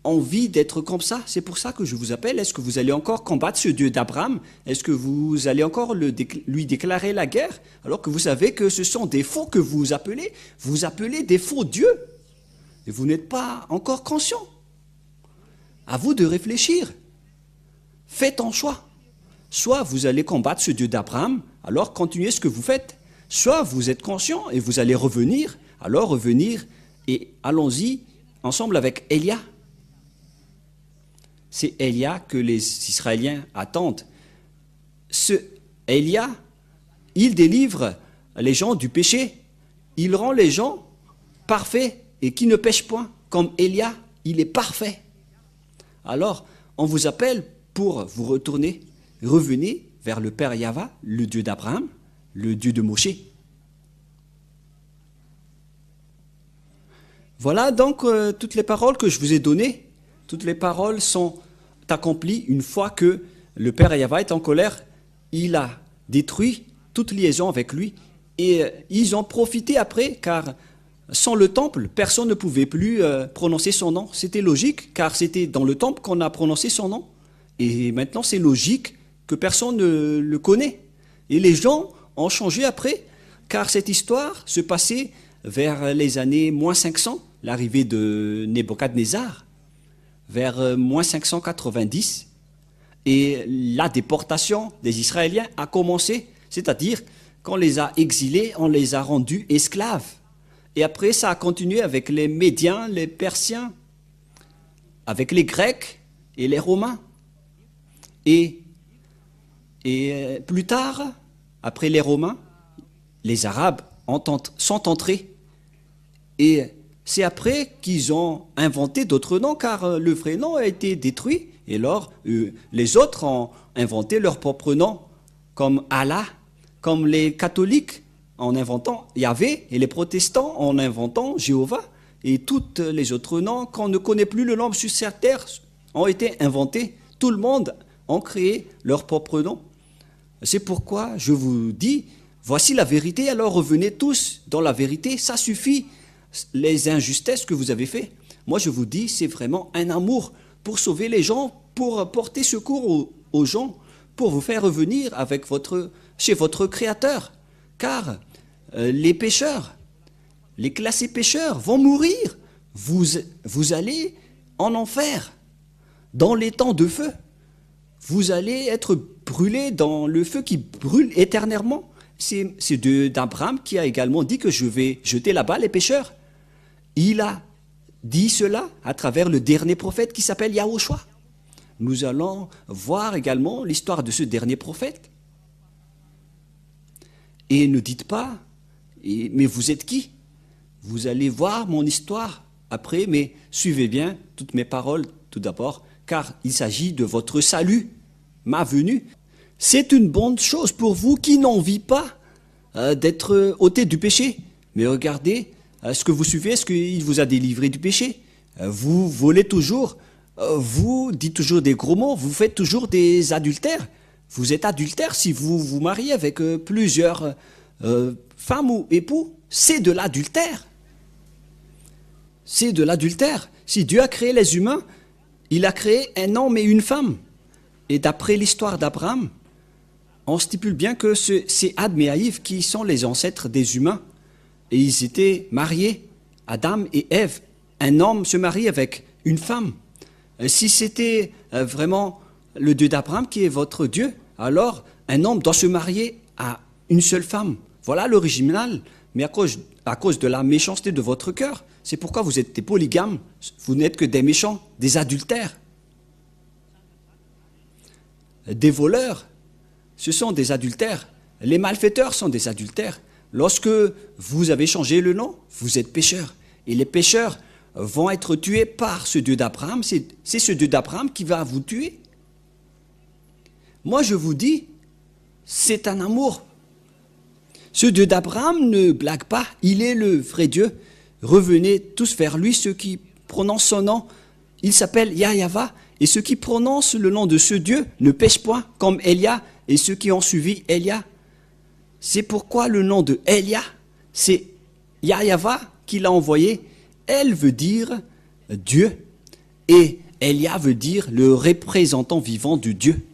ont envie d'être comme ça. C'est pour ça que je vous appelle. Est-ce que vous allez encore combattre ce Dieu d'Abraham? Est-ce que vous allez encore lui déclarer la guerre alors que vous savez que ce sont des faux que vous appelez? Vous appelez des faux dieux. Et vous n'êtes pas encore conscient. À vous de réfléchir. Faites un choix. Soit vous allez combattre ce Dieu d'Abraham, alors continuez ce que vous faites. Soit vous êtes conscient et vous allez revenir, alors revenir et allons-y ensemble avec Élia. C'est Élia que les Israéliens attendent. Ce Élia, il délivre les gens du péché. Il rend les gens parfaits et qui ne pêchent point. Comme Élia, il est parfait. Alors, on vous appelle pour vous retourner. Revenez vers le Père Yahva, le Dieu d'Abraham, le Dieu de Moshe. Voilà donc toutes les paroles que je vous ai données. Toutes les paroles sont accompli une fois que le Père Yahva est en colère. Il a détruit toute liaison avec lui et ils ont profité après car sans le temple, personne ne pouvait plus prononcer son nom. C'était logique car c'était dans le temple qu'on a prononcé son nom. Et maintenant c'est logique que personne ne le connaît. Et les gens ont changé après car cette histoire se passait vers les années moins 500, l'arrivée de Nebuchadnezzar, vers moins 590. Et la déportation des Israéliens a commencé, c'est-à-dire qu'on les a exilés, on les a rendus esclaves. Et après, ça a continué avec les Médiens, les Persiens, avec les Grecs et les Romains. Et plus tard, après les Romains, les Arabes sont entrés. Et c'est après qu'ils ont inventé d'autres noms, car le vrai nom a été détruit. Et alors, les autres ont inventé leur propre nom, comme Allah, comme les catholiques en inventant Yahvé, et les protestants en inventant Jéhovah. Et tous les autres noms qu'on ne connaît plus le nom sur cette terre ont été inventés. Tout le monde a créé leur propre nom. C'est pourquoi je vous dis, voici la vérité, alors revenez tous dans la vérité, ça suffit, les injustices que vous avez faites. Moi je vous dis, c'est vraiment un amour pour sauver les gens, pour porter secours aux gens, pour vous faire revenir chez votre Créateur. Car les pécheurs, les classés pécheurs vont mourir. Vous allez en enfer, dans les temps de feu. Vous allez être brûlés dans le feu qui brûle éternellement. C'est d'Abraham qui a également dit que je vais jeter là-bas les pécheurs. Il a dit cela à travers le dernier prophète qui s'appelle Yahushua. Nous allons voir également l'histoire de ce dernier prophète. Et ne dites pas, mais vous êtes qui? Vous allez voir mon histoire après, mais suivez bien toutes mes paroles tout d'abord, car il s'agit de votre salut, ma venue. C'est une bonne chose pour vous qui n'envie pas d'être ôté du péché. Mais regardez ce que vous suivez, est-ce qu'il vous a délivré du péché? Vous volez toujours, vous dites toujours des gros mots, vous faites toujours des adultères. Vous êtes adultère si vous vous mariez avec plusieurs femmes ou époux. C'est de l'adultère. C'est de l'adultère. Si Dieu a créé les humains, il a créé un homme et une femme. Et d'après l'histoire d'Abraham, on stipule bien que c'est Adam et Haïv qui sont les ancêtres des humains. Et ils étaient mariés, Adam et Ève. Un homme se marie avec une femme. Si c'était vraiment le Dieu d'Abraham qui est votre Dieu, alors un homme doit se marier à une seule femme. Voilà l'original. Mais à cause de la méchanceté de votre cœur, c'est pourquoi vous êtes des polygames. Vous n'êtes que des méchants, des adultères. Des voleurs, ce sont des adultères. Les malfaiteurs sont des adultères. Lorsque vous avez changé le nom, vous êtes pécheurs. Et les pécheurs vont être tués par ce Dieu d'Abraham. C'est ce Dieu d'Abraham qui va vous tuer. Moi, je vous dis, c'est un amour. Ce Dieu d'Abraham ne blague pas. Il est le vrai Dieu. Revenez tous vers lui, ceux qui prononcent son nom. Il s'appelle Yahva. Et ceux qui prononcent le nom de ce Dieu ne pêchent point, comme Élia et ceux qui ont suivi Élia. C'est pourquoi le nom de Élia, c'est Yahva qui l'a envoyé. Elle veut dire Dieu et Élia veut dire le représentant vivant de Dieu.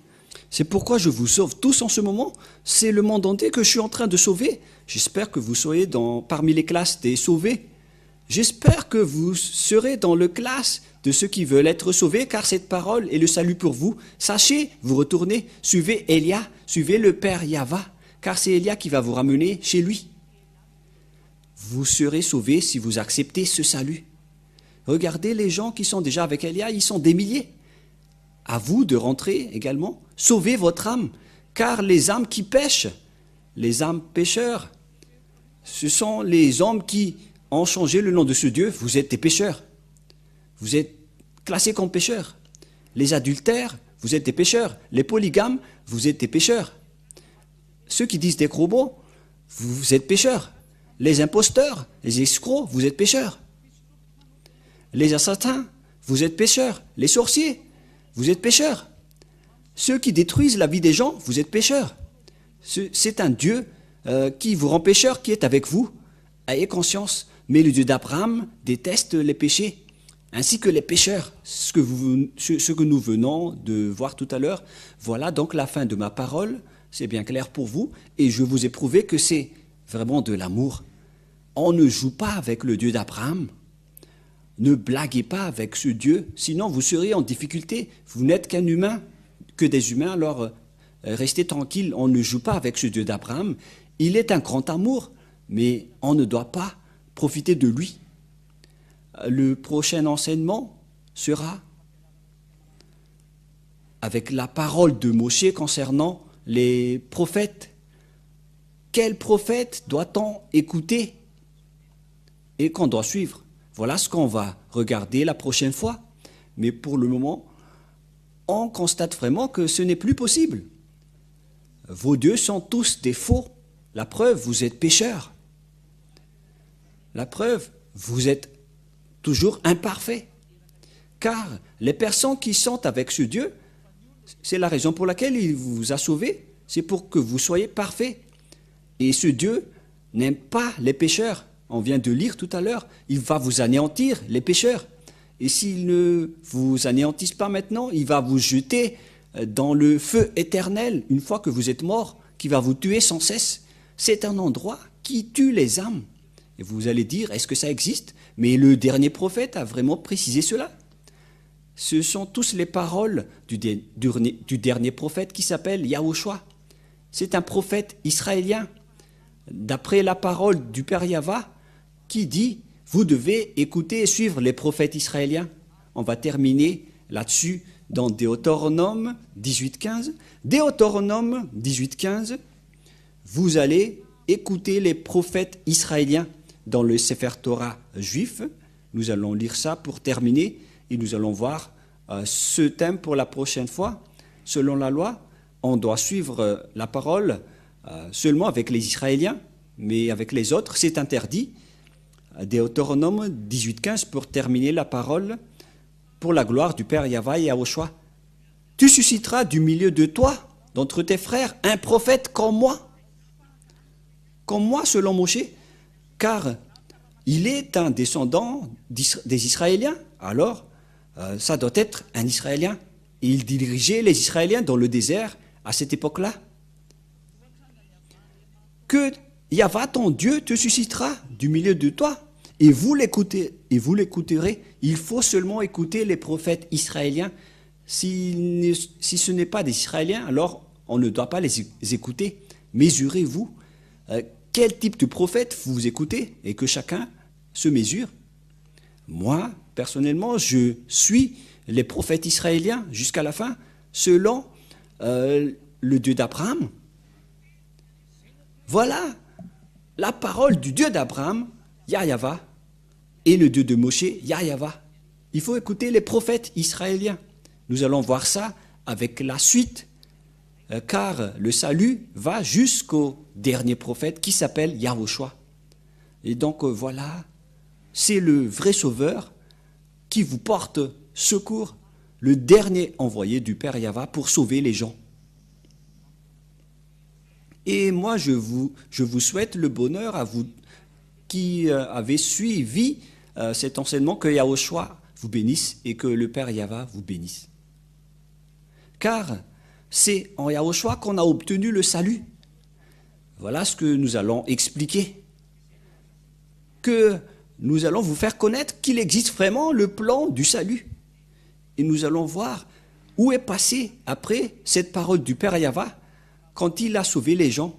C'est pourquoi je vous sauve tous en ce moment. C'est le monde entier que je suis en train de sauver. J'espère que vous soyez parmi les classes des sauvés. J'espère que vous serez dans le classe de ceux qui veulent être sauvés, car cette parole est le salut pour vous. Sachez, vous retournez, suivez Élia, suivez le Père Yahva, car c'est Élia qui va vous ramener chez lui. Vous serez sauvés si vous acceptez ce salut. Regardez les gens qui sont déjà avec Élia, ils sont des milliers. À vous de rentrer également, sauvez votre âme, car les âmes qui pêchent, les âmes pécheurs, ce sont les hommes qui ont changé le nom de ce Dieu. Vous êtes des pécheurs. Vous êtes classés comme pécheurs. Les adultères, vous êtes des pécheurs. Les polygames, vous êtes des pécheurs. Ceux qui disent des gros mots, vous êtes pécheurs. Les imposteurs, les escrocs, vous êtes pécheurs. Les assassins, vous êtes pécheurs. Les sorciers, vous êtes pécheurs. Ceux qui détruisent la vie des gens, vous êtes pécheurs. C'est un Dieu qui vous rend pécheurs, qui est avec vous. Ayez conscience. Mais le Dieu d'Abraham déteste les péchés, ainsi que les pécheurs, ce que nous venons de voir tout à l'heure. Voilà donc la fin de ma parole. C'est bien clair pour vous. Et je vous ai prouvé que c'est vraiment de l'amour. On ne joue pas avec le Dieu d'Abraham. Ne blaguez pas avec ce Dieu, sinon vous seriez en difficulté. Vous n'êtes qu'un humain, que des humains, alors restez tranquille. On ne joue pas avec ce Dieu d'Abraham. Il est un grand amour, mais on ne doit pas profiter de lui. Le prochain enseignement sera avec la parole de Moshe concernant les prophètes. Quel prophète doit-on écouter et qu'on doit suivre? Voilà ce qu'on va regarder la prochaine fois. Mais pour le moment, on constate vraiment que ce n'est plus possible. Vos dieux sont tous des faux. La preuve, vous êtes pécheurs. La preuve, vous êtes toujours imparfaits. Car les personnes qui sont avec ce Dieu, c'est la raison pour laquelle il vous a sauvés. C'est pour que vous soyez parfaits. Et ce Dieu n'aime pas les pécheurs. On vient de lire tout à l'heure, il va vous anéantir, les pécheurs. Et s'il ne vous anéantisse pas maintenant, il va vous jeter dans le feu éternel, une fois que vous êtes mort, qui va vous tuer sans cesse. C'est un endroit qui tue les âmes. Et vous allez dire, est-ce que ça existe? Mais le dernier prophète a vraiment précisé cela. Ce sont tous les paroles du dernier prophète qui s'appelle Yahushua. C'est un prophète israélien. D'après la parole du Père Yahva, qui dit, vous devez écouter et suivre les prophètes israéliens. On va terminer là-dessus dans Deutéronome 18.15. Deutéronome 18.15, vous allez écouter les prophètes israéliens dans le Sefer Torah juif. Nous allons lire ça pour terminer et nous allons voir ce thème pour la prochaine fois. Selon la loi, on doit suivre la parole seulement avec les Israéliens, mais avec les autres, c'est interdit. Deutéronome 18.15 pour terminer la parole pour la gloire du Père Yahva et Yahushua. Tu susciteras du milieu de toi, d'entre tes frères, un prophète comme moi selon Moshe, car il est un descendant des Israéliens. Alors, ça doit être un Israélien. Et il dirigeait les Israéliens dans le désert à cette époque-là. Que Yahva, ton Dieu, te suscitera du milieu de toi, et vous l'écouterez. Il faut seulement écouter les prophètes israéliens. Si ce n'est pas des Israéliens, alors on ne doit pas les écouter. Mesurez-vous quel type de prophète vous écoutez, et que chacun se mesure. Moi, personnellement, je suis les prophètes israéliens jusqu'à la fin, selon le Dieu d'Abraham. Voilà la parole du Dieu d'Abraham, Yahva, et le Dieu de Moshe, Yahva. Il faut écouter les prophètes israéliens. Nous allons voir ça avec la suite, car le salut va jusqu'au dernier prophète qui s'appelle Yahushua. Et donc voilà, c'est le vrai sauveur qui vous porte secours, le dernier envoyé du Père Yahva pour sauver les gens. Et moi, je vous souhaite le bonheur à vous qui avez suivi cet enseignement, que Yahushua vous bénisse et que le Père Yahva vous bénisse. Car c'est en Yahushua qu'on a obtenu le salut. Voilà ce que nous allons expliquer. Que nous allons vous faire connaître qu'il existe vraiment le plan du salut. Et nous allons voir où est passé après cette parole du Père Yahva quand il a sauvé les gens.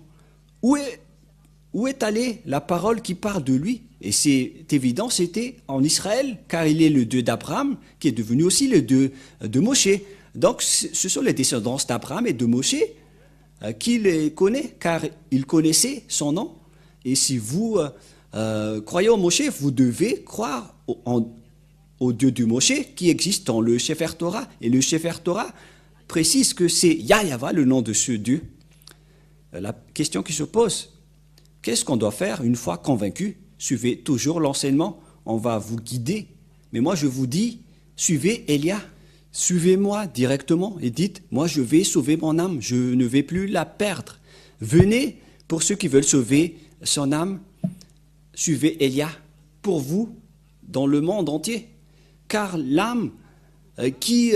Où est allée la parole qui parle de lui? Et c'est évident, c'était en Israël, car il est le Dieu d'Abraham, qui est devenu aussi le Dieu de Moshe. Donc ce sont les descendants d'Abraham et de Moshe qui les connaissent, car il connaissait son nom. Et si vous croyez au Moshe, vous devez croire au Dieu du Moshe qui existe dans le Sefer Torah. Et le Sefer Torah précise que c'est Yahva, le nom de ce Dieu. La question qui se pose, qu'est-ce qu'on doit faire une fois convaincu? Suivez toujours l'enseignement, on va vous guider. Mais moi je vous dis, suivez Elia. Suivez-moi directement et dites, moi je vais sauver mon âme, je ne vais plus la perdre. Venez pour ceux qui veulent sauver son âme, suivez Élia pour vous dans le monde entier. Car l'âme qui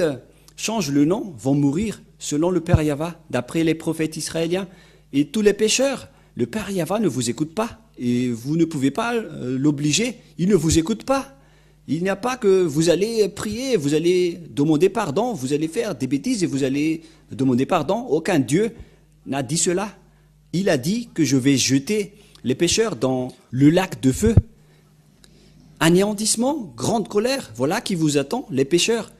change le nom vont mourir selon le Père Yahva, d'après les prophètes israéliens. Et tous les pécheurs, le Père Yahva ne vous écoute pas et vous ne pouvez pas l'obliger, il ne vous écoute pas. Il n'y a pas que vous allez prier, vous allez demander pardon, vous allez faire des bêtises et vous allez demander pardon. Aucun Dieu n'a dit cela. Il a dit que je vais jeter les pécheurs dans le lac de feu. Anéantissement, grande colère, voilà qui vous attend, les pécheurs.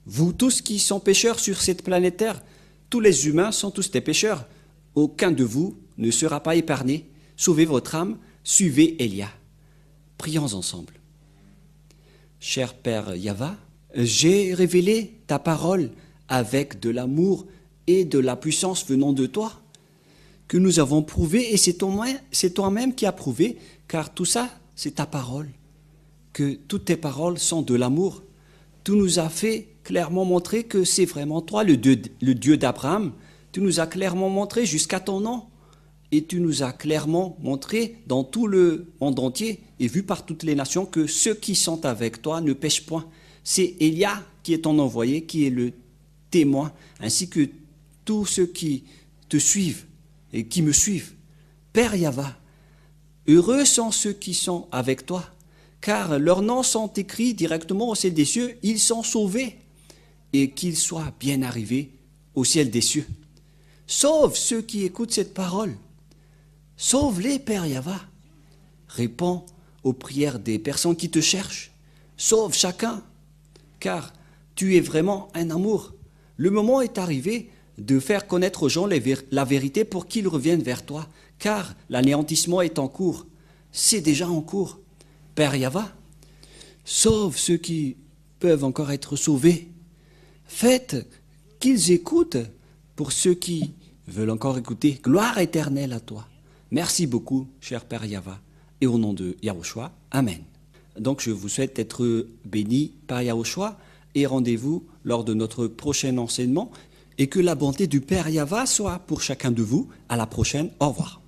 Vous tous qui sont pécheurs sur cette planète Terre, tous les humains sont tous des pécheurs. Aucun de vous ne sera pas épargné. Sauvez votre âme, suivez Élia. Prions ensemble. Cher Père Yahva, j'ai révélé ta parole avec de l'amour et de la puissance venant de toi, que nous avons prouvé, et c'est toi-même qui as prouvé, car tout ça, c'est ta parole, que toutes tes paroles sont de l'amour. Tu nous as fait clairement montrer que c'est vraiment toi, le Dieu d'Abraham. Tu nous as clairement montré jusqu'à ton nom, et tu nous as clairement montré dans tout le monde entier et vu par toutes les nations que ceux qui sont avec toi ne pêchent point. C'est Élia qui est ton envoyé, qui est le témoin, ainsi que tous ceux qui te suivent et qui me suivent. Père Yahva, heureux sont ceux qui sont avec toi, car leurs noms sont écrits directement au ciel des cieux, ils sont sauvés, et qu'ils soient bien arrivés au ciel des cieux. Sauve ceux qui écoutent cette parole. Sauve-les, Père Yahva. Réponds aux prières des personnes qui te cherchent. Sauve chacun, car tu es vraiment un amour. Le moment est arrivé de faire connaître aux gens la vérité pour qu'ils reviennent vers toi, car l'anéantissement est en cours. C'est déjà en cours. Père Yahva, sauve ceux qui peuvent encore être sauvés. Faites qu'ils écoutent pour ceux qui veulent encore écouter. Gloire éternelle à toi. Merci beaucoup, cher Père Yahva, et au nom de Yahushua, Amen. Donc je vous souhaite d'être bénis par Yahushua et rendez-vous lors de notre prochain enseignement et que la bonté du Père Yahva soit pour chacun de vous. À la prochaine, au revoir.